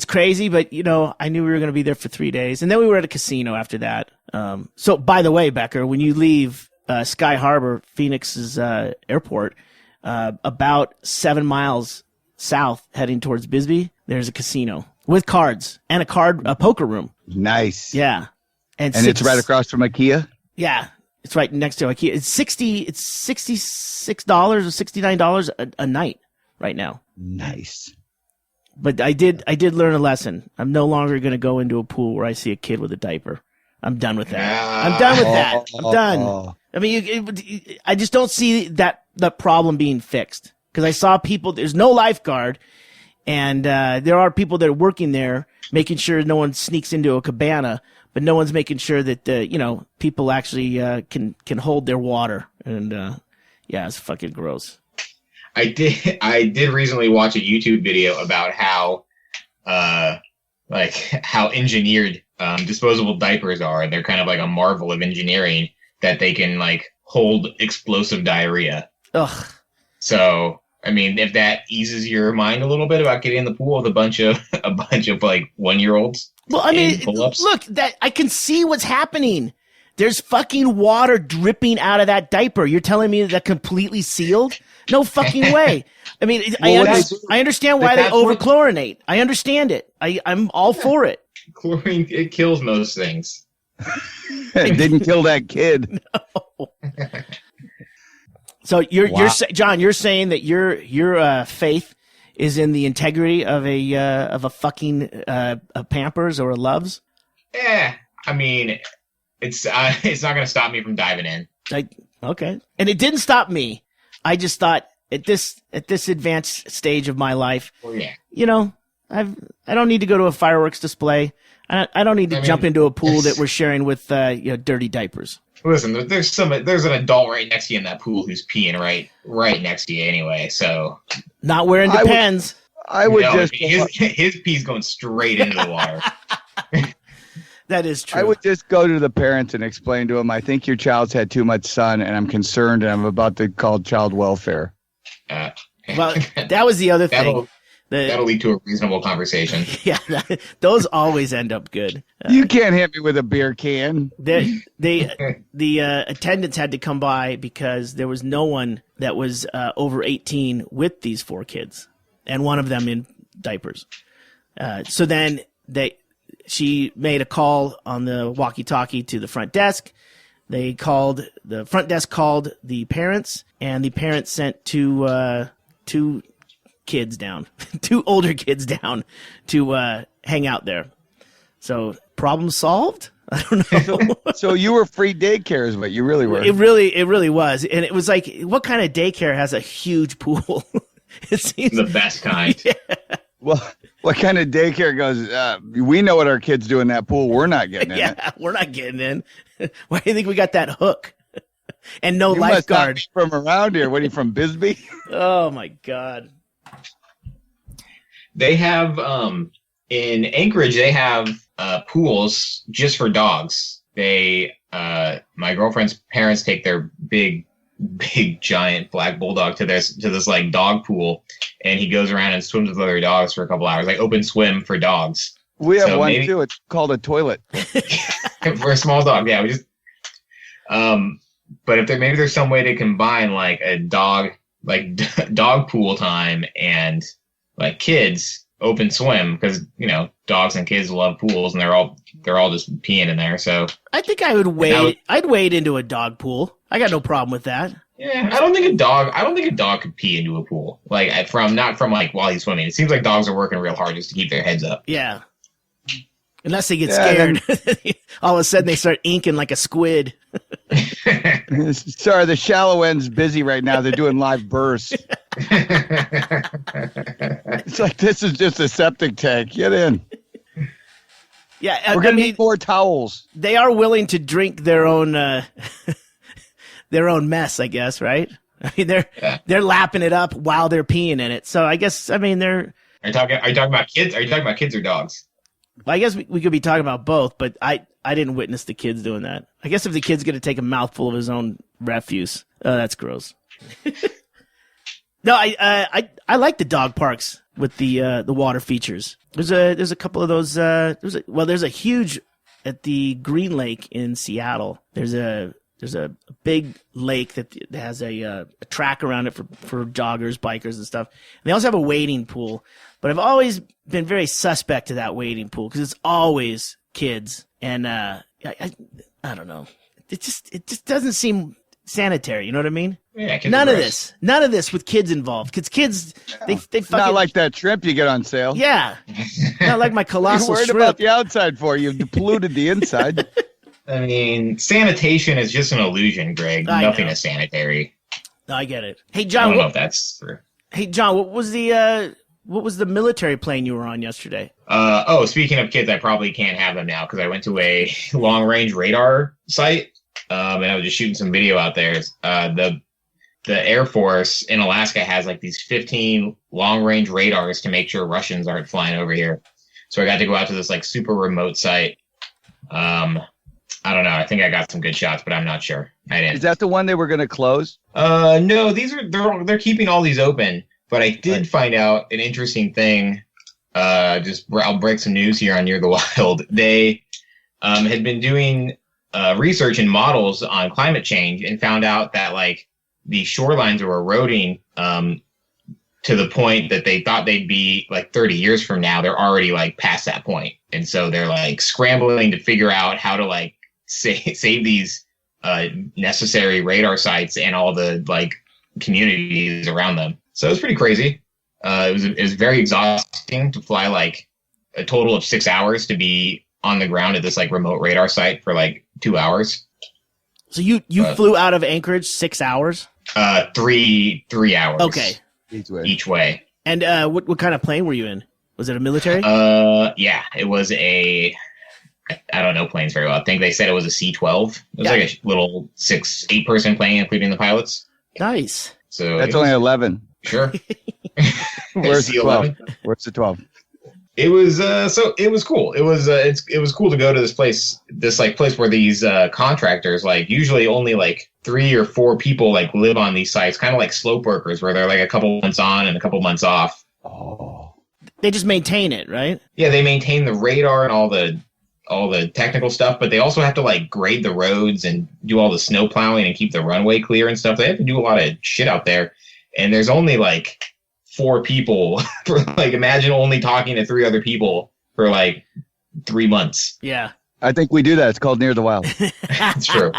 Speaker 1: crazy, but I knew we were going to be there for 3 days, and then we were at a casino after that. So by the way, Becker, when you leave Sky Harbor, Phoenix's airport, about 7 miles south, heading towards Bisbee, there's a casino with cards and a poker room.
Speaker 3: Nice.
Speaker 1: Yeah, and
Speaker 3: it's right across from IKEA.
Speaker 1: Yeah, it's right next to IKEA. It's $66 or $69 a night right now.
Speaker 3: Nice.
Speaker 1: But I did learn a lesson. I'm no longer going to go into a pool where I see a kid with a diaper. I'm done with that. I'm done. I mean, I just don't see that problem being fixed because I saw people. There's no lifeguard, and there are people that are working there making sure no one sneaks into a cabana, but no one's making sure that people actually can hold their water. And yeah, it's fucking gross.
Speaker 2: I did recently watch a YouTube video about how engineered disposable diapers are. They're kind of like a marvel of engineering that they can like hold explosive diarrhea.
Speaker 1: Ugh.
Speaker 2: So, I mean, if that eases your mind a little bit about getting in the pool with a bunch of like 1-year-olds.
Speaker 1: Well, I mean, look, that I can see what's happening. There's fucking water dripping out of that diaper. You're telling me that completely sealed? No fucking way. I mean, I understand why they overchlorinate. I understand it. I'm all for it.
Speaker 2: Chlorine, it kills most things.
Speaker 3: It didn't kill that kid.
Speaker 1: No. So John, you're saying that your faith is in the integrity of a fucking a Pampers or a Love's?
Speaker 2: Yeah, I mean, it's not going to stop me from diving in.
Speaker 1: Okay, and it didn't stop me. I just thought at this advanced stage of my life, I don't need to go to a fireworks display. I don't need to jump into a pool that we're sharing with dirty diapers.
Speaker 2: Listen, there's an adult right next to you in that pool who's peeing right next to you anyway. So
Speaker 1: not wearing Depends.
Speaker 3: I would
Speaker 2: his pee's going straight into the water.
Speaker 1: That is true.
Speaker 3: I would just go to the parents and explain to them, I think your child's had too much sun, and I'm concerned, and I'm about to call child welfare.
Speaker 1: Well, that was the other thing.
Speaker 2: That'll lead to a reasonable conversation.
Speaker 1: Yeah, those always end up good.
Speaker 3: You can't hit me with a beer can.
Speaker 1: The attendants had to come by because there was no one that was over 18 with these 4 kids, and one of them in diapers. So then she made a call on the walkie-talkie to the front desk. The front desk called the parents, and the parents sent two kids down, 2 older kids down to hang out there. So problem solved? I don't know.
Speaker 3: So you were free daycare is what you really were.
Speaker 1: It really was. And it was like, what kind of daycare has a huge pool? It seems
Speaker 2: the best kind.
Speaker 1: Yeah.
Speaker 3: Well, what kind of daycare goes, we know what our kids do in that pool. We're not getting in it.
Speaker 1: Yeah, we're not getting in. Why do you think we got that hook? And no
Speaker 3: you
Speaker 1: lifeguard.
Speaker 3: Must not be from around here. What are you, from Bisbee?
Speaker 1: Oh, my God.
Speaker 2: They have, in Anchorage, they have pools just for dogs. My girlfriend's parents take their big giant black bulldog to this like dog pool, and he goes around and swims with other dogs for a couple hours, like open swim for dogs.
Speaker 3: We have one too. It's called a toilet
Speaker 2: for a small dog. Yeah, we just. But if there's some way to combine like a dog pool time and like kids open swim, because dogs and kids love pools and they're all just peeing in there. So
Speaker 1: I think I would wade. I'd wade into a dog pool. I got no problem with that.
Speaker 2: Yeah, I don't think a dog could pee into a pool. Like not from like while he's swimming. It seems like dogs are working real hard just to keep their heads up.
Speaker 1: Yeah. Unless they get scared. All of a sudden they start inking like a squid.
Speaker 3: Sorry, the shallow end's busy right now. They're doing live bursts. It's like, this is just a septic tank. Get in.
Speaker 1: Yeah,
Speaker 3: we're gonna need more towels.
Speaker 1: They are willing to drink their own their own mess, I guess, right? I mean, they're lapping it up while they're peeing in it. So I guess they're.
Speaker 2: Are you talking about kids? Are you talking about kids or dogs?
Speaker 1: Well, I guess we could be talking about both, but I didn't witness the kids doing that. I guess if the kid's going to take a mouthful of his own refuse, that's gross. No, I like the dog parks with the water features. There's a couple of those. There's a huge at the Green Lake in Seattle. There's a big lake that has a track around it for joggers, bikers, and stuff. And they also have a wading pool. But I've always been very suspect to that wading pool because it's always kids, and I don't know. It just doesn't seem sanitary. You know what I mean?
Speaker 2: Yeah,
Speaker 1: none of this with kids involved. Because kids, they fucking
Speaker 3: not like that shrimp you get on sale.
Speaker 1: Yeah, not like my colossal
Speaker 3: You're worried
Speaker 1: shrimp.
Speaker 3: about the outside for you. You've polluted the inside.
Speaker 2: I mean, sanitation is just an illusion, Greg. Nothing is sanitary.
Speaker 1: No, I get it. Hey, John.
Speaker 2: I don't know if that's true.
Speaker 1: Hey, John, what was the military plane you were on yesterday?
Speaker 2: Speaking of kids, I probably can't have them now because I went to a long-range radar site, and I was just shooting some video out there. The Air Force in Alaska has like these 15 long-range radars to make sure Russians aren't flying over here. So I got to go out to this like super remote site. I don't know. I think I got some good shots, but I'm not sure. I didn't.
Speaker 3: Is that the one they were going to close?
Speaker 2: No. They're keeping all these open. But I did find out an interesting thing. I'll break some news here on Near the Wild. They had been doing research and models on climate change and found out that like the shorelines are eroding to the point that they thought they'd be like 30 years from now. They're already like past that point, and so they're like scrambling to figure out how to like save these necessary radar sites and all the like communities around them. So it was pretty crazy. It was very exhausting to fly like a total of 6 hours to be on the ground at this like remote radar site for like 2 hours.
Speaker 1: So you flew out of Anchorage 6 hours?
Speaker 2: 3 hours.
Speaker 1: Okay.
Speaker 2: Each way.
Speaker 1: And what kind of plane were you in? Was it a military?
Speaker 2: Yeah, it was I don't know planes very well. I think they said it was a C-12. It was like a little 8 person plane, including the pilots.
Speaker 1: Nice.
Speaker 2: So
Speaker 3: that's only 11.
Speaker 2: Sure.
Speaker 3: Where's the 12? Where's the 12?
Speaker 2: It was so it was cool. It was it was cool to go to this place where these contractors, like usually only like 3 or 4 people like live on these sites, kind of like slope workers where they're like a couple months on and a couple months off.
Speaker 3: Oh.
Speaker 1: They just maintain it, right?
Speaker 2: Yeah, they maintain the radar and all the technical stuff, but they also have to like grade the roads and do all the snow plowing and keep the runway clear and stuff. They have to do a lot of shit out there. And there's only like 4 people for like, imagine only talking to 3 other people for like 3 months.
Speaker 1: Yeah.
Speaker 3: I think we do that. It's called Near the Wild.
Speaker 2: That's true.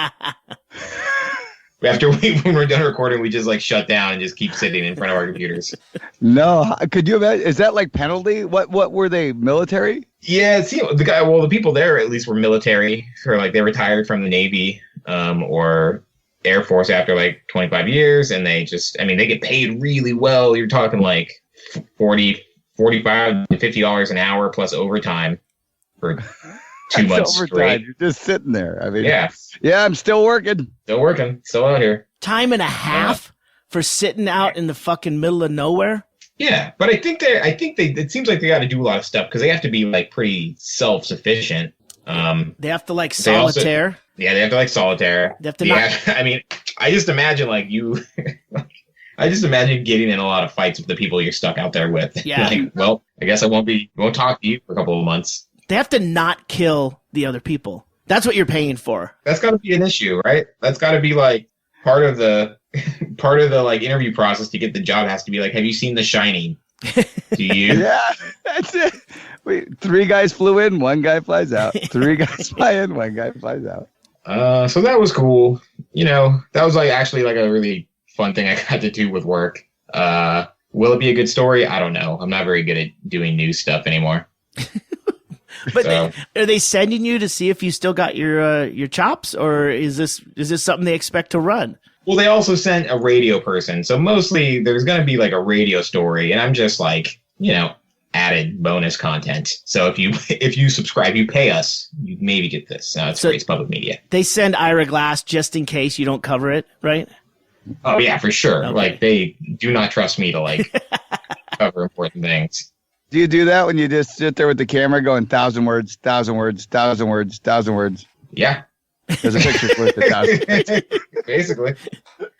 Speaker 2: When we're done recording, we just like shut down and just keep sitting in front of our computers.
Speaker 3: No, could you imagine? Is that like penalty? What were they, military?
Speaker 2: Yeah, see, the people there at least were military, or like they retired from the Navy or Air Force after like 25 years, and they get paid really well. You're talking like $45 to $50 an hour plus overtime for 2 months straight.
Speaker 3: You're just sitting there. I mean,
Speaker 2: yeah,
Speaker 3: I'm still working.
Speaker 2: Still out here.
Speaker 1: Time and a half for sitting out in the fucking middle of nowhere.
Speaker 2: Yeah, but I think it seems like they got to do a lot of stuff because they have to be like pretty self-sufficient.
Speaker 1: They have to like solitaire.
Speaker 2: They have to like solitaire.
Speaker 1: They have to
Speaker 2: I mean, I just imagine like you. I just imagine getting in a lot of fights with the people you're stuck out there with.
Speaker 1: Yeah.
Speaker 2: Like, well, I guess I won't talk to you for a couple of months.
Speaker 1: They have to not kill the other people. That's what you're paying for.
Speaker 2: That's got to be an issue, right? That's got to be like part of the like interview process to get the job. Has to be like, have you seen The Shining? Do you?
Speaker 3: Yeah, that's it. 3 guys flew in, 1 guy flies out. 3 guys fly in, 1 guy flies out.
Speaker 2: So that was cool. You know, that was like actually like a really fun thing I got to do with work. Will it be a good story? I don't know. I'm not very good at doing news stuff anymore.
Speaker 1: But are they sending you to see if you still got your chops, or is this something they expect to run?
Speaker 2: Well, they also sent a radio person, so mostly there's going to be like a radio story, and I'm just like, you know, added bonus content. So if you subscribe, you pay us, you maybe get this. It's public media. They
Speaker 1: send Ira Glass just in case you don't cover it, right?
Speaker 2: Oh yeah, for sure.
Speaker 1: Okay.
Speaker 2: Like they do not trust me to like cover important things.
Speaker 3: Do you do that when you just sit there with the camera going 1,000 words, 1,000 words, 1,000 words, 1,000 words?
Speaker 2: Yeah.
Speaker 3: There's a picture worth 1,000 words.
Speaker 2: Basically.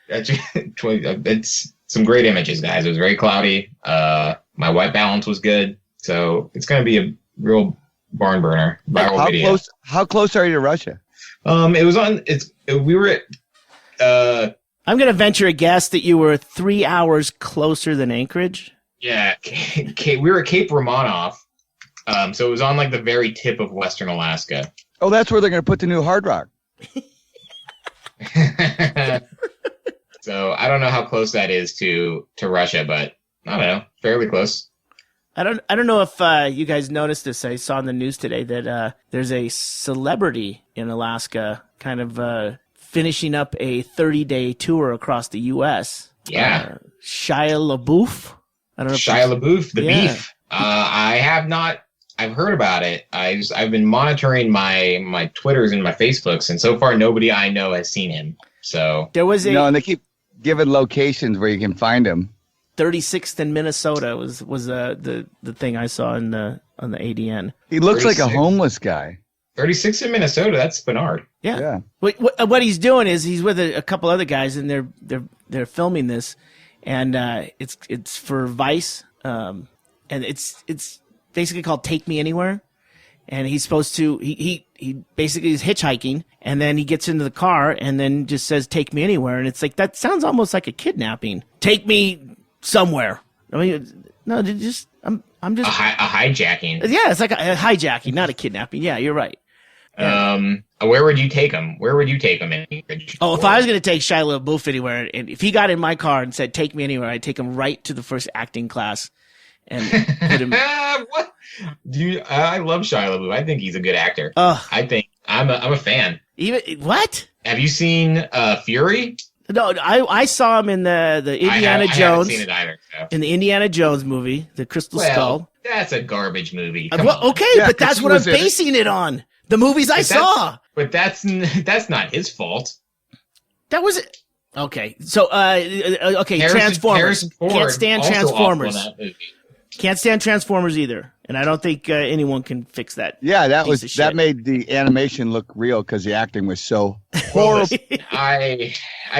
Speaker 2: It's some great images, guys. It was very cloudy. My white balance was good. So it's going to be a real barn burner. Viral video.
Speaker 3: How close are you to Russia?
Speaker 2: We were at,
Speaker 1: I'm going to venture a guess that you were 3 hours closer than Anchorage.
Speaker 2: Yeah, we were at Cape Romanzof, so it was on like the very tip of Western Alaska.
Speaker 3: Oh, that's where they're going to put the new Hard Rock.
Speaker 2: So I don't know how close that is to Russia, but I don't know, fairly close.
Speaker 1: I don't know if you guys noticed this. I saw in the news today that there's a celebrity in Alaska kind of finishing up a 30-day tour across the U.S.
Speaker 2: Yeah,
Speaker 1: Shia LeBeouf. I don't know.
Speaker 2: Shia LeBeouf, the beef. I have not. I've heard about it. I've been monitoring my Twitters and my Facebooks, and so far nobody I know has seen him. So
Speaker 1: there was
Speaker 3: and they keep giving locations where you can find him.
Speaker 1: 36th in Minnesota was the thing I saw on the ADN.
Speaker 3: He looks like a homeless guy.
Speaker 2: 36th in Minnesota. That's Bernard.
Speaker 1: Yeah. What he's doing is he's with a couple other guys, and they're filming this. And it's for Vice, and it's basically called Take Me Anywhere. And he's supposed to he basically is hitchhiking, and then he gets into the car and then just says Take Me Anywhere, and it's like that sounds almost like a kidnapping. Take me somewhere. I mean, no, I'm just
Speaker 2: a hijacking.
Speaker 1: Yeah, it's like a hijacking, not a kidnapping. Yeah, you're right.
Speaker 2: Where would you take him? Where would you take him in Anchorage?
Speaker 1: Oh, if I was going to take Shia LeBeouf anywhere, and if he got in my car and said, take me anywhere, I'd take him right to the first acting class and put him.
Speaker 2: What? I love Shia LeBeouf. I think he's a good actor. I think I'm a fan.
Speaker 1: What?
Speaker 2: Have you seen Fury?
Speaker 1: No, I saw him in the Indiana Jones. I haven't
Speaker 2: seen it either. So.
Speaker 1: In the Indiana Jones movie, the Crystal Skull.
Speaker 2: That's a garbage movie.
Speaker 1: Okay, yeah, but that's what I'm basing it on. The movies I saw.
Speaker 2: But that's not his fault.
Speaker 1: That was Okay. So, Transformers. Can't stand Transformers. Can't stand Transformers either. And I don't think anyone can fix that.
Speaker 3: Yeah, that made the animation look real because the acting was so horrible.
Speaker 2: I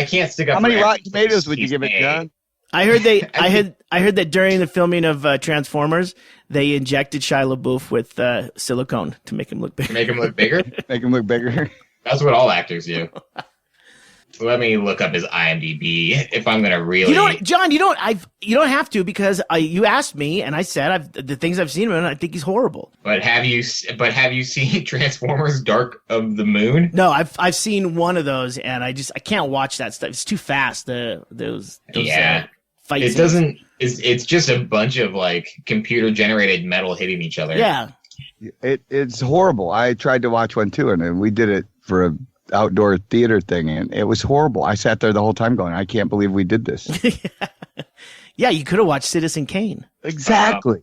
Speaker 2: can't stick up.
Speaker 3: How many Rotten Tomatoes would you give it, John?
Speaker 1: I heard that during the filming of Transformers, they injected Shia LaBeouf with silicone to make him look bigger.
Speaker 2: Make him look bigger?
Speaker 3: Make him look bigger.
Speaker 2: That's what all actors do. Let me look up his IMDb if I'm gonna really.
Speaker 1: John, you don't have to because you asked me and I said the things I've seen him in. I think he's horrible.
Speaker 2: But have you seen Transformers: Dark of the Moon?
Speaker 1: No, I've seen one of those and I can't watch that stuff. It's too fast. Those fight
Speaker 2: it doesn't. It's just a bunch of like computer generated metal hitting each other.
Speaker 1: Yeah,
Speaker 3: it's horrible. I tried to watch one too, and we did it for a outdoor theater thing, and it was horrible. I sat there the whole time going, I can't believe we did this.
Speaker 1: Yeah, you could have watched Citizen Kane.
Speaker 3: Exactly.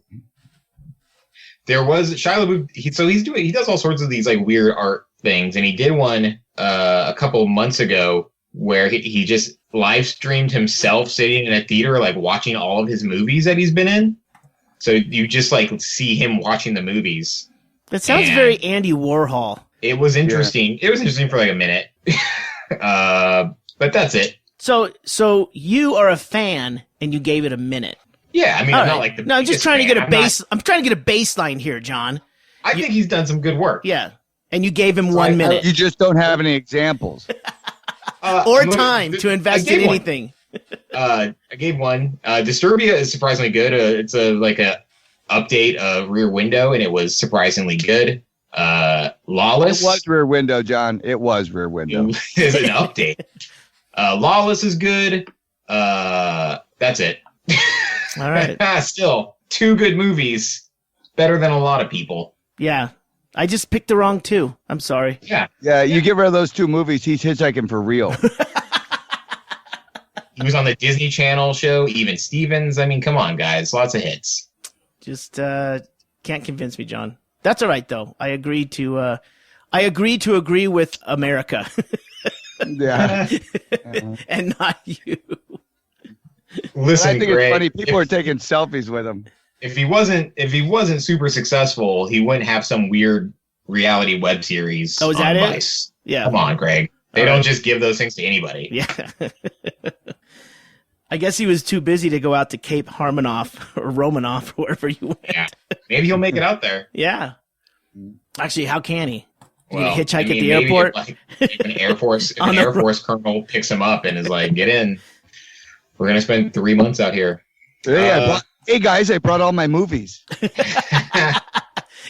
Speaker 2: There was Shia LaBeouf. He does all sorts of these like weird art things, and he did one a couple of months ago where he just live streamed himself sitting in a theater like watching all of his movies that he's been in. So you just like see him watching the movies.
Speaker 1: That sounds very Andy Warhol.
Speaker 2: It was interesting. Yeah. It was interesting for like a minute. But that's it.
Speaker 1: So you are a fan and you gave it a minute.
Speaker 2: Yeah, I mean, I'm not like the
Speaker 1: No, I'm just trying to get a base. I'm trying to get a baseline here, John.
Speaker 2: I think he's done some good work.
Speaker 1: Yeah. And you gave him 1 minute.
Speaker 3: You just don't have any example.
Speaker 1: Or time to invest in anything.
Speaker 2: I gave one. Disturbia is surprisingly good. It's a update of Rear Window, and it was surprisingly good. Lawless.
Speaker 3: It was Rear Window, John. It was Rear Window.
Speaker 2: It's an update. Lawless is good. That's it.
Speaker 1: All right.
Speaker 2: Still, 2 good movies. Better than a lot of people.
Speaker 1: Yeah. I just picked the wrong 2. I'm sorry.
Speaker 2: Yeah.
Speaker 3: Yeah, you get rid of those 2 movies, he's hitchhiking for real.
Speaker 2: He was on the Disney Channel show, Even Stevens. I mean, come on, guys. Lots of hits.
Speaker 1: Just can't convince me, John. That's all right, though. I agree to agree with America.
Speaker 3: Yeah.
Speaker 1: And not you.
Speaker 2: Listen,
Speaker 3: I think
Speaker 2: Ggreg,
Speaker 3: it's funny. People are taking selfies with him.
Speaker 2: If he wasn't super successful, he wouldn't have some weird reality web series.
Speaker 1: Oh, is that it?
Speaker 2: Vice.
Speaker 1: Yeah.
Speaker 2: Come on, Ggreg. They don't just give those things to anybody.
Speaker 1: Yeah. I guess he was too busy to go out to Cape Harmanoff or Romanoff, wherever you went.
Speaker 2: Yeah. Maybe he'll make it out there.
Speaker 1: Yeah. Actually, how can he?
Speaker 2: Well,
Speaker 1: hitchhike at the airport?
Speaker 2: If an Air Force colonel picks him up and is like, get in. We're going to spend 3 months out here.
Speaker 3: Hey, guys, I brought all my movies.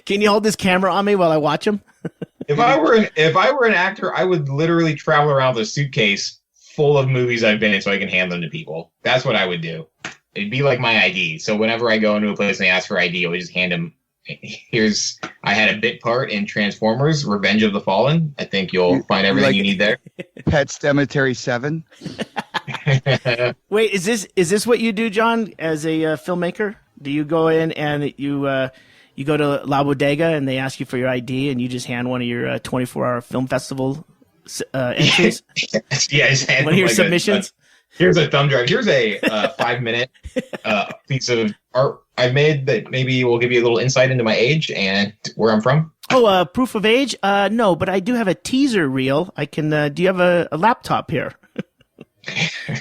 Speaker 1: Can you hold this camera on me while I watch them?
Speaker 2: If I were an actor, I would literally travel around with a suitcase full of movies I've been in so I can hand them to people. That's what I would do. It'd be like my ID. So whenever I go into a place and they ask for ID, I would just hand them. I had a bit part in Transformers: Revenge of the Fallen. I think you'll find everything you need there.
Speaker 3: Pet Cemetery 7.
Speaker 1: Wait, is this what you do, John, as a filmmaker? Do you go in and you go to La Bodega and they ask you for your ID and you just hand one of your 24-hour film festival entries?
Speaker 2: Yeah, just hand
Speaker 1: one of your submissions.
Speaker 2: Here's a thumb drive. Here's a 5-minute piece of art I've made that maybe will give you a little insight into my age and where I'm from.
Speaker 1: Oh, proof of age? No, but I do have a teaser reel. I can. Do you have a laptop here?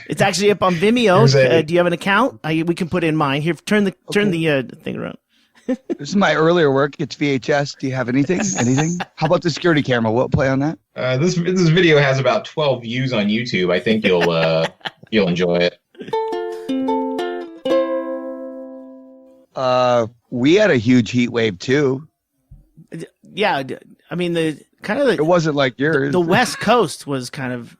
Speaker 1: It's actually up on Vimeo. Do you have an account? We can put in mine. Here, turn the thing around.
Speaker 3: This is my earlier work. It's VHS. Do you have anything? Anything? How about the security camera? We'll play on that.
Speaker 2: This video has about 12 views on YouTube. I think you'll enjoy it.
Speaker 3: We had a huge heat wave too.
Speaker 1: Yeah, I mean it
Speaker 3: wasn't like yours.
Speaker 1: The West Coast was kind of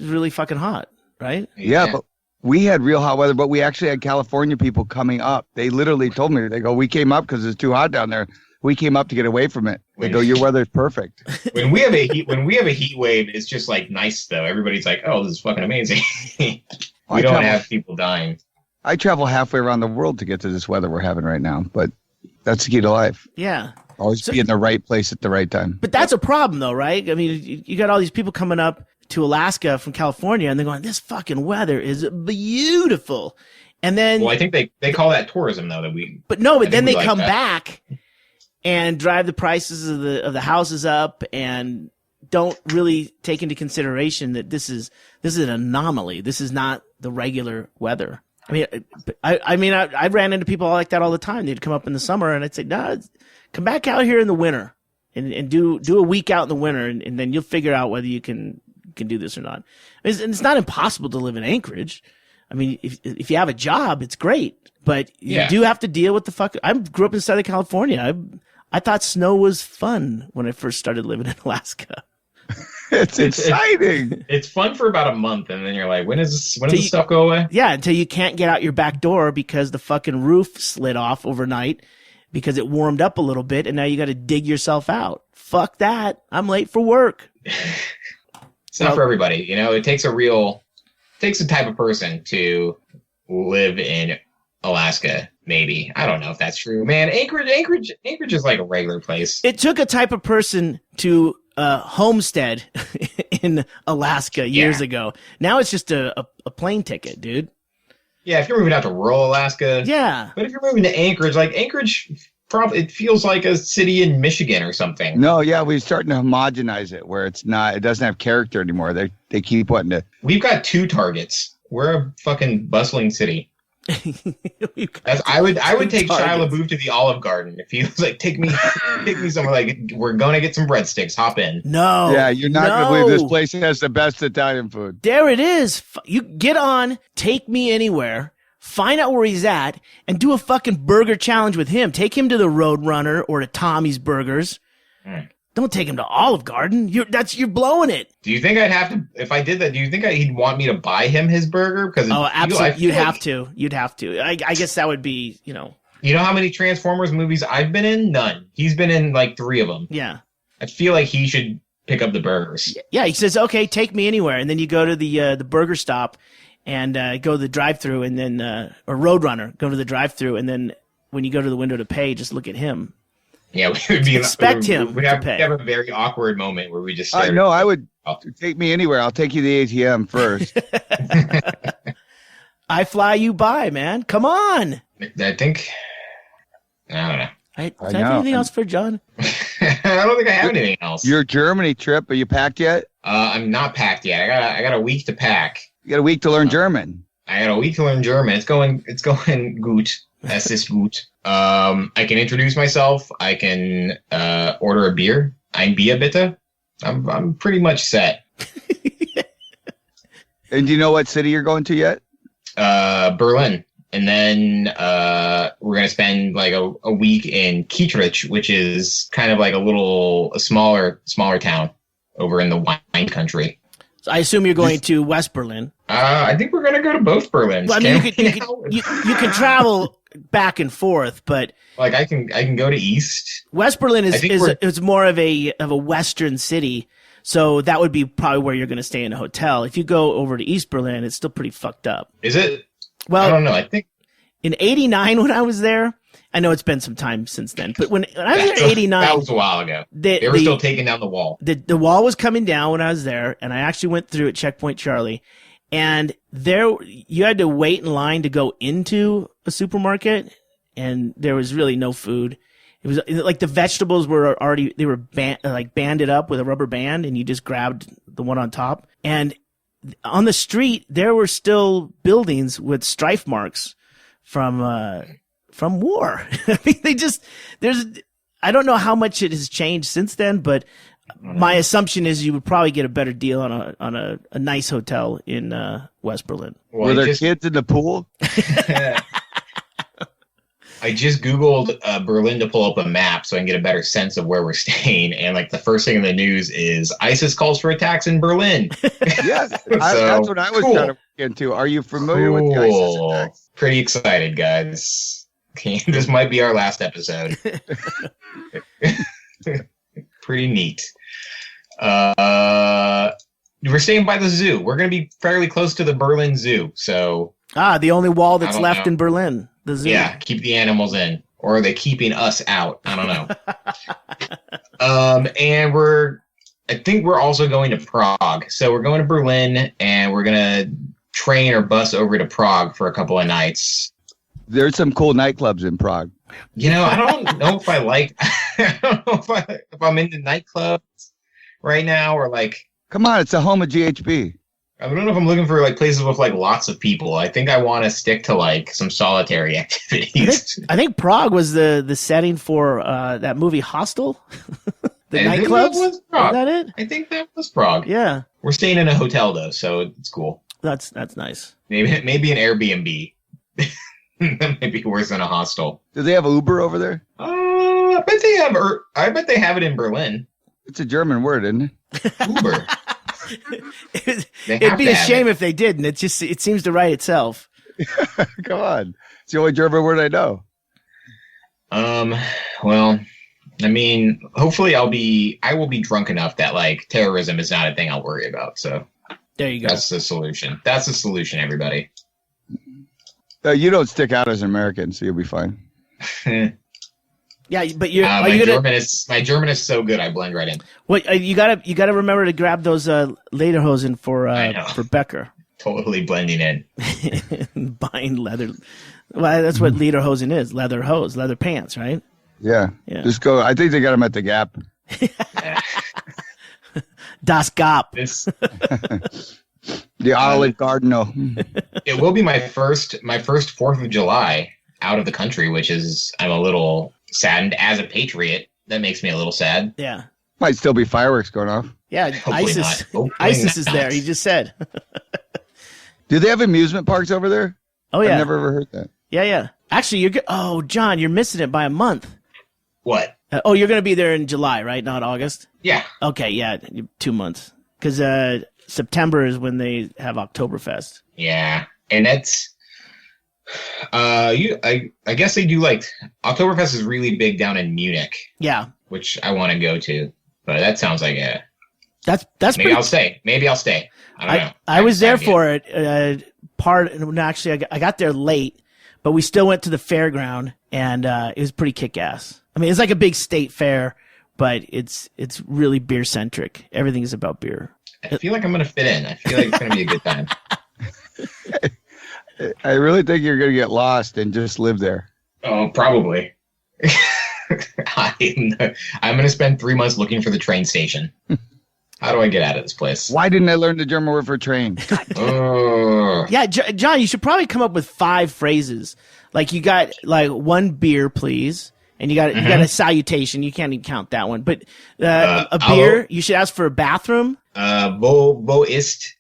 Speaker 1: really fucking hot, right?
Speaker 3: Yeah, but we had real hot weather, but we actually had California people coming up. They literally told me, they go, we came up because it's too hot down there. We came up to get away from it. They go, your weather's perfect.
Speaker 2: When we have a heat wave, it's just like nice though. Everybody's like, oh, this is fucking amazing. We don't have people dying.
Speaker 3: I travel halfway around the world to get to this weather we're having right now, but that's the key to life.
Speaker 1: Yeah.
Speaker 3: Always be in the right place at the right time.
Speaker 1: But that's a problem though, right? I mean, you got all these people coming up to Alaska from California, and they're going, this fucking weather is beautiful. And then,
Speaker 2: well, I think they call that tourism though.
Speaker 1: But then they come back and drive the prices of the houses up, and don't really take into consideration that this is an anomaly. This is not the regular weather. I mean, I ran into people like that all the time. They'd come up in the summer, and I'd say, no, come back out here in the winter and do a week out in the winter, and then you'll figure out whether you can do this or not. It's not impossible to live in Anchorage. I mean, if you have a job, it's great, but you do have to deal with the fuck. I grew up in Southern California. I thought snow was fun when I first started living in Alaska.
Speaker 3: It's exciting.
Speaker 2: It's fun for about a month, and then you're like, when does this stuff go away?
Speaker 1: Yeah, until you can't get out your back door because the fucking roof slid off overnight because it warmed up a little bit, and now you got to dig yourself out. Fuck that. I'm late for work.
Speaker 2: It's not for everybody. You know, it takes a type of person to live in Alaska. Maybe. I don't know if that's true. Man, Anchorage is like a regular place.
Speaker 1: It took a type of person to homestead in Alaska years ago. Now it's just a plane ticket, dude.
Speaker 2: Yeah, if you're moving out to rural Alaska.
Speaker 1: Yeah.
Speaker 2: But if you're moving to Anchorage, like Anchorage, it feels like a city in Michigan or something.
Speaker 3: No, yeah, we're starting to homogenize it where it doesn't have character anymore. They keep wanting to.
Speaker 2: We've got 2 targets. We're a fucking bustling city. I would take Shia LeBeouf to the Olive Garden if he was like, take me somewhere, like, we're gonna get some breadsticks, hop in.
Speaker 1: No.
Speaker 3: Yeah, you're not gonna believe this place has the best Italian food.
Speaker 1: There it is. You get on, take me anywhere, find out where he's at, and do a fucking burger challenge with him. Take him to the Roadrunner or to Tommy's Burgers. Don't take him to Olive Garden. You're blowing it.
Speaker 2: Do you think I'd have to, if I did that, do you think he'd want me to buy him his burger? Because
Speaker 1: absolutely. You'd have to. You'd have to. I guess that would be,
Speaker 2: You know how many Transformers movies I've been in? None. He's been in like 3 of them.
Speaker 1: Yeah.
Speaker 2: I feel like he should pick up the burgers.
Speaker 1: Yeah, he says, okay, take me anywhere. And then you go to the burger stop and go to the drive-thru, and then, or Roadrunner, go to the drive-thru, and then when you go to the window to pay, just look at him.
Speaker 2: Yeah, we would be
Speaker 1: expect him.
Speaker 2: We have a very awkward moment where we just.
Speaker 3: No, I would take me anywhere. I'll take you to the ATM first.
Speaker 1: I fly you by, man. Come on.
Speaker 2: I think. I don't know.
Speaker 1: Did I have anything else for John?
Speaker 2: I don't think I have anything else.
Speaker 3: Your Germany trip? Are you packed yet?
Speaker 2: I'm not packed yet. I got a week to pack.
Speaker 3: You got a week to learn German.
Speaker 2: I got a week to learn German. It's going gut. Es ist gut. I can introduce myself. I can order a beer. Ein Bier bitte. I'm pretty much set.
Speaker 3: And do you know what city you're going to yet?
Speaker 2: Berlin. And then we're gonna spend like a week in Kietrich, which is kind of like a smaller town over in the wine country.
Speaker 1: So I assume you're going to West Berlin.
Speaker 2: I think we're gonna go to both Berlins.
Speaker 1: Well, I mean, you can travel back and forth, but
Speaker 2: like I can go to East.
Speaker 1: West Berlin is more of a Western city, so that would be probably where you're going to stay in a hotel. If you go over to East Berlin, it's still pretty fucked up.
Speaker 2: Is it?
Speaker 1: Well,
Speaker 2: I don't know. I think
Speaker 1: in '89 when I was there, I know it's been some time since then, but when I was there in '89,
Speaker 2: that was a while ago. They were still taking down the wall.
Speaker 1: The wall was coming down when I was there, and I actually went through at Checkpoint Charlie. And there, you had to wait in line to go into a supermarket, and there was really no food. It was like the vegetables were already, they were banded up with a rubber band, and you just grabbed the one on top. And on the street, there were still buildings with strife marks from war. I mean, I don't know how much it has changed since then, but my assumption is you would probably get a better deal on a nice hotel in West Berlin.
Speaker 3: Were there kids in the pool?
Speaker 2: I just Googled Berlin to pull up a map so I can get a better sense of where we're staying. And like the first thing in the news is ISIS calls for attacks in Berlin.
Speaker 3: Yes, that's what I was trying to look into. Are you familiar with the ISIS attacks?
Speaker 2: Pretty excited, guys. Okay, this might be our last episode. Pretty neat. We're staying by the zoo. We're going to be fairly close to the Berlin Zoo. So
Speaker 1: the only wall that's left in Berlin, the zoo.
Speaker 2: Yeah, keep the animals in, or are they keeping us out? I don't know. And we're I think we're also going to Prague. So we're going to Berlin, and we're gonna train or bus over to Prague for a couple of nights.
Speaker 3: There's some cool nightclubs in Prague.
Speaker 2: You know, I don't know if I like. I don't know if I'm into nightclubs right now, or like.
Speaker 3: Come on, it's the home of GHB.
Speaker 2: I don't know if I'm looking for like places with like lots of people. I think I want to stick to like some solitary activities.
Speaker 1: I think Prague was the setting for that movie Hostel. The nightclubs. Is that it?
Speaker 2: I think that was Prague.
Speaker 1: Yeah.
Speaker 2: We're staying in a hotel though, so it's cool.
Speaker 1: That's nice.
Speaker 2: Maybe an Airbnb. That might be worse than a hostel.
Speaker 3: Do they have Uber over there?
Speaker 2: I bet they have. I bet they have it in Berlin.
Speaker 3: It's a German word, isn't it?
Speaker 2: Uber.
Speaker 1: It'd be a shame if they didn't. It seems to write itself.
Speaker 3: Come on, it's the only German word I know.
Speaker 2: Well, I mean, hopefully I will be drunk enough that like terrorism is not a thing I'll worry about. So
Speaker 1: there you go.
Speaker 2: That's the solution. That's the solution, everybody.
Speaker 3: You don't stick out as an American, so you'll be fine.
Speaker 1: Yeah, but you're.
Speaker 2: My German is so good, I blend right in.
Speaker 1: Well, you gotta remember to grab those lederhosen for Becker.
Speaker 2: Totally blending in.
Speaker 1: Buying leather. Well, that's what lederhosen is: leather hose, leather pants, right?
Speaker 3: Yeah. Just go. I think they got them at the Gap.
Speaker 1: Das Gap.
Speaker 3: The Olive Garden.
Speaker 2: It will be my first 4th of July out of the country, which is I'm a little saddened as a patriot. That makes me a little sad.
Speaker 1: Yeah.
Speaker 3: Might still be fireworks going off.
Speaker 1: Yeah, ISIS is there. He just said.
Speaker 3: Do they have amusement parks over there?
Speaker 1: Oh yeah.
Speaker 3: I've never ever heard that.
Speaker 1: Yeah. Actually, you're good. Oh, John, you're missing it by a month.
Speaker 2: What?
Speaker 1: You're going to be there in July, right? Not August?
Speaker 2: Yeah.
Speaker 1: Okay, yeah, 2 months. Because September is when they have Oktoberfest.
Speaker 2: Yeah, and that's I guess they do like Oktoberfest is really big down in Munich.
Speaker 1: Yeah, which
Speaker 2: I want to go to, but that sounds like
Speaker 1: that's
Speaker 2: maybe I'll stay. Maybe I'll stay. I don't know.
Speaker 1: I was there for it. Actually, I got there late, but we still went to the fairground, and it was pretty kick-ass. I mean, it's like a big state fair, but it's really beer centric. Everything is about beer.
Speaker 2: I feel like I'm going to fit in. I feel like it's going to be a good time.
Speaker 3: I really think you're going to get lost and just live there.
Speaker 2: Oh, probably. I'm going to spend 3 months looking for the train station. How do I get out of this place?
Speaker 3: Why didn't I learn the German word for train?
Speaker 1: Yeah, John, you should probably come up with 5 phrases. Like you got like one beer, please. And you got a salutation. You can't even count that one. But a beer, you should ask for a bathroom.
Speaker 2: Wo ist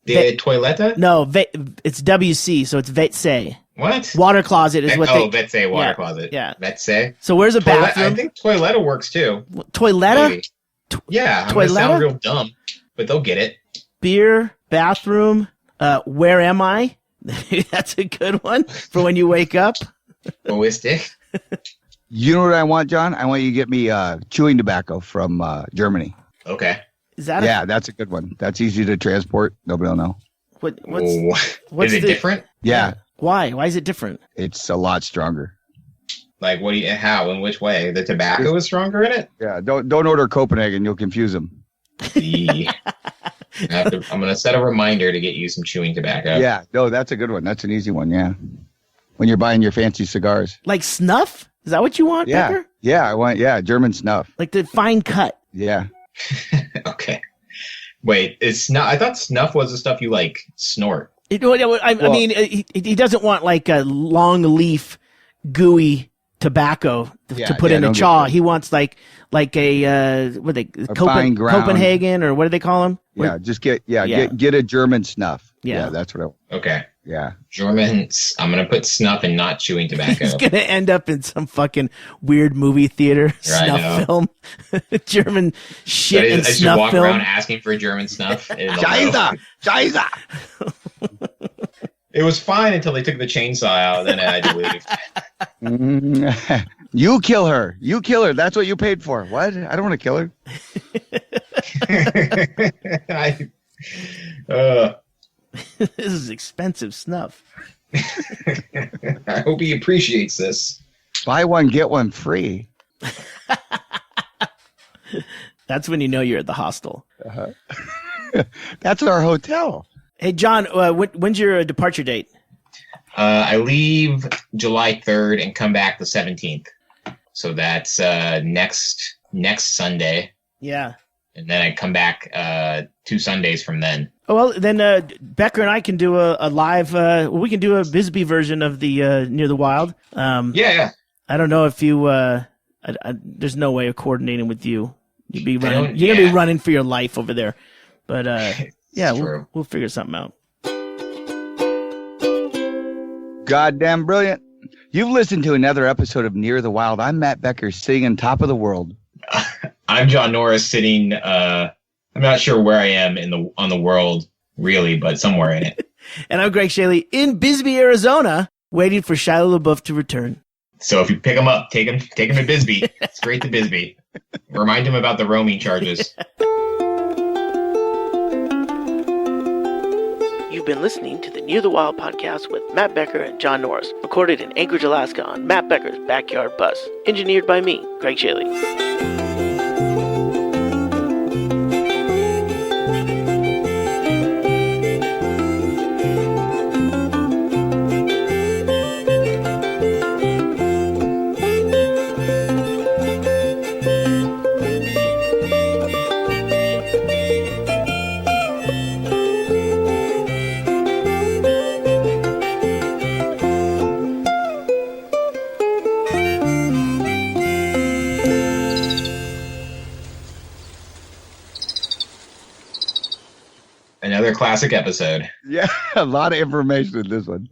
Speaker 2: die Toilette?
Speaker 1: No, it's WC, so it's WC.
Speaker 2: What?
Speaker 1: Water closet is what they...
Speaker 2: WC, water closet.
Speaker 1: Yeah.
Speaker 2: WC.
Speaker 1: So where's a bathroom?
Speaker 2: I think Toilette works too.
Speaker 1: Toilette?
Speaker 2: Yeah, I'm going to sound real dumb, but they'll get it.
Speaker 1: Beer, bathroom, where am I? That's a good one for when you wake up.
Speaker 2: Wo ist die?
Speaker 3: You know what I want, John? I want you to get me chewing tobacco from Germany.
Speaker 2: Okay.
Speaker 3: That's a good one. That's easy to transport. Nobody will know.
Speaker 2: What's is it different?
Speaker 3: Yeah.
Speaker 1: Why? Why is it different?
Speaker 3: It's a lot stronger.
Speaker 2: Like how? In which way? The tobacco is stronger in it?
Speaker 3: Yeah. Don't order Copenhagen. You'll confuse them.
Speaker 2: I'm going to set a reminder to get you some chewing tobacco.
Speaker 3: Yeah. No, that's a good one. That's an easy one. Yeah. When you're buying your fancy cigars.
Speaker 1: Like snuff? Is that what you want, Becker?
Speaker 3: Yeah, I want German snuff.
Speaker 1: Like the fine cut.
Speaker 3: Yeah.
Speaker 2: Okay. Wait, I thought snuff was the stuff you like snort.
Speaker 1: I mean, he doesn't want like a long leaf, gooey tobacco to put in a chaw. He wants like a Copenhagen, or what do they call them?
Speaker 3: Yeah, just get a German snuff.
Speaker 1: Yeah,
Speaker 3: that's what I want.
Speaker 2: Okay.
Speaker 3: Yeah.
Speaker 2: Germans. I'm going to put snuff and not chewing tobacco.
Speaker 1: He's going to end up in some fucking weird movie theater snuff film. German shit and snuff film. I should walk around
Speaker 2: asking for German snuff.
Speaker 3: Scheiße!
Speaker 2: It was fine until they took the chainsaw out, then I had to leave.
Speaker 3: You kill her. That's what you paid for. What? I don't want to kill
Speaker 2: her.
Speaker 1: This is expensive snuff.
Speaker 2: I hope he appreciates this.
Speaker 3: Buy one, get one free.
Speaker 1: That's when you know you're at the hostel.
Speaker 3: That's our hotel.
Speaker 1: Hey, John, when's your departure date?
Speaker 2: I leave July 3rd and come back the 17th. So that's next Sunday.
Speaker 1: Yeah.
Speaker 2: And then I come back 2 Sundays from then.
Speaker 1: Oh, well, then Becker and I can do a live, we can do a Bisbee version of the Near the Wild.
Speaker 2: Yeah.
Speaker 1: I don't know if you, there's no way of coordinating with you. You're going to be running for your life over there. But yeah, we'll figure something out.
Speaker 3: Goddamn brilliant. You've listened to another episode of Near the Wild. I'm Matt Becker, sitting on top of the world.
Speaker 2: I'm John Norris, sitting, I'm not sure where I am on the world, really, but somewhere in it.
Speaker 1: And I'm Ggreg Chaille in Bisbee, Arizona, waiting for Shia LeBeouf to return.
Speaker 2: So if you pick him up, take him to Bisbee, straight to Bisbee. Remind him about the roaming charges.
Speaker 1: You've been listening to the Near the Wild podcast with Matt Becker and John Norris, recorded in Anchorage, Alaska on Matt Becker's backyard bus, engineered by me, Ggreg Chaille.
Speaker 2: Another classic episode.
Speaker 3: Yeah, a lot of information in this one.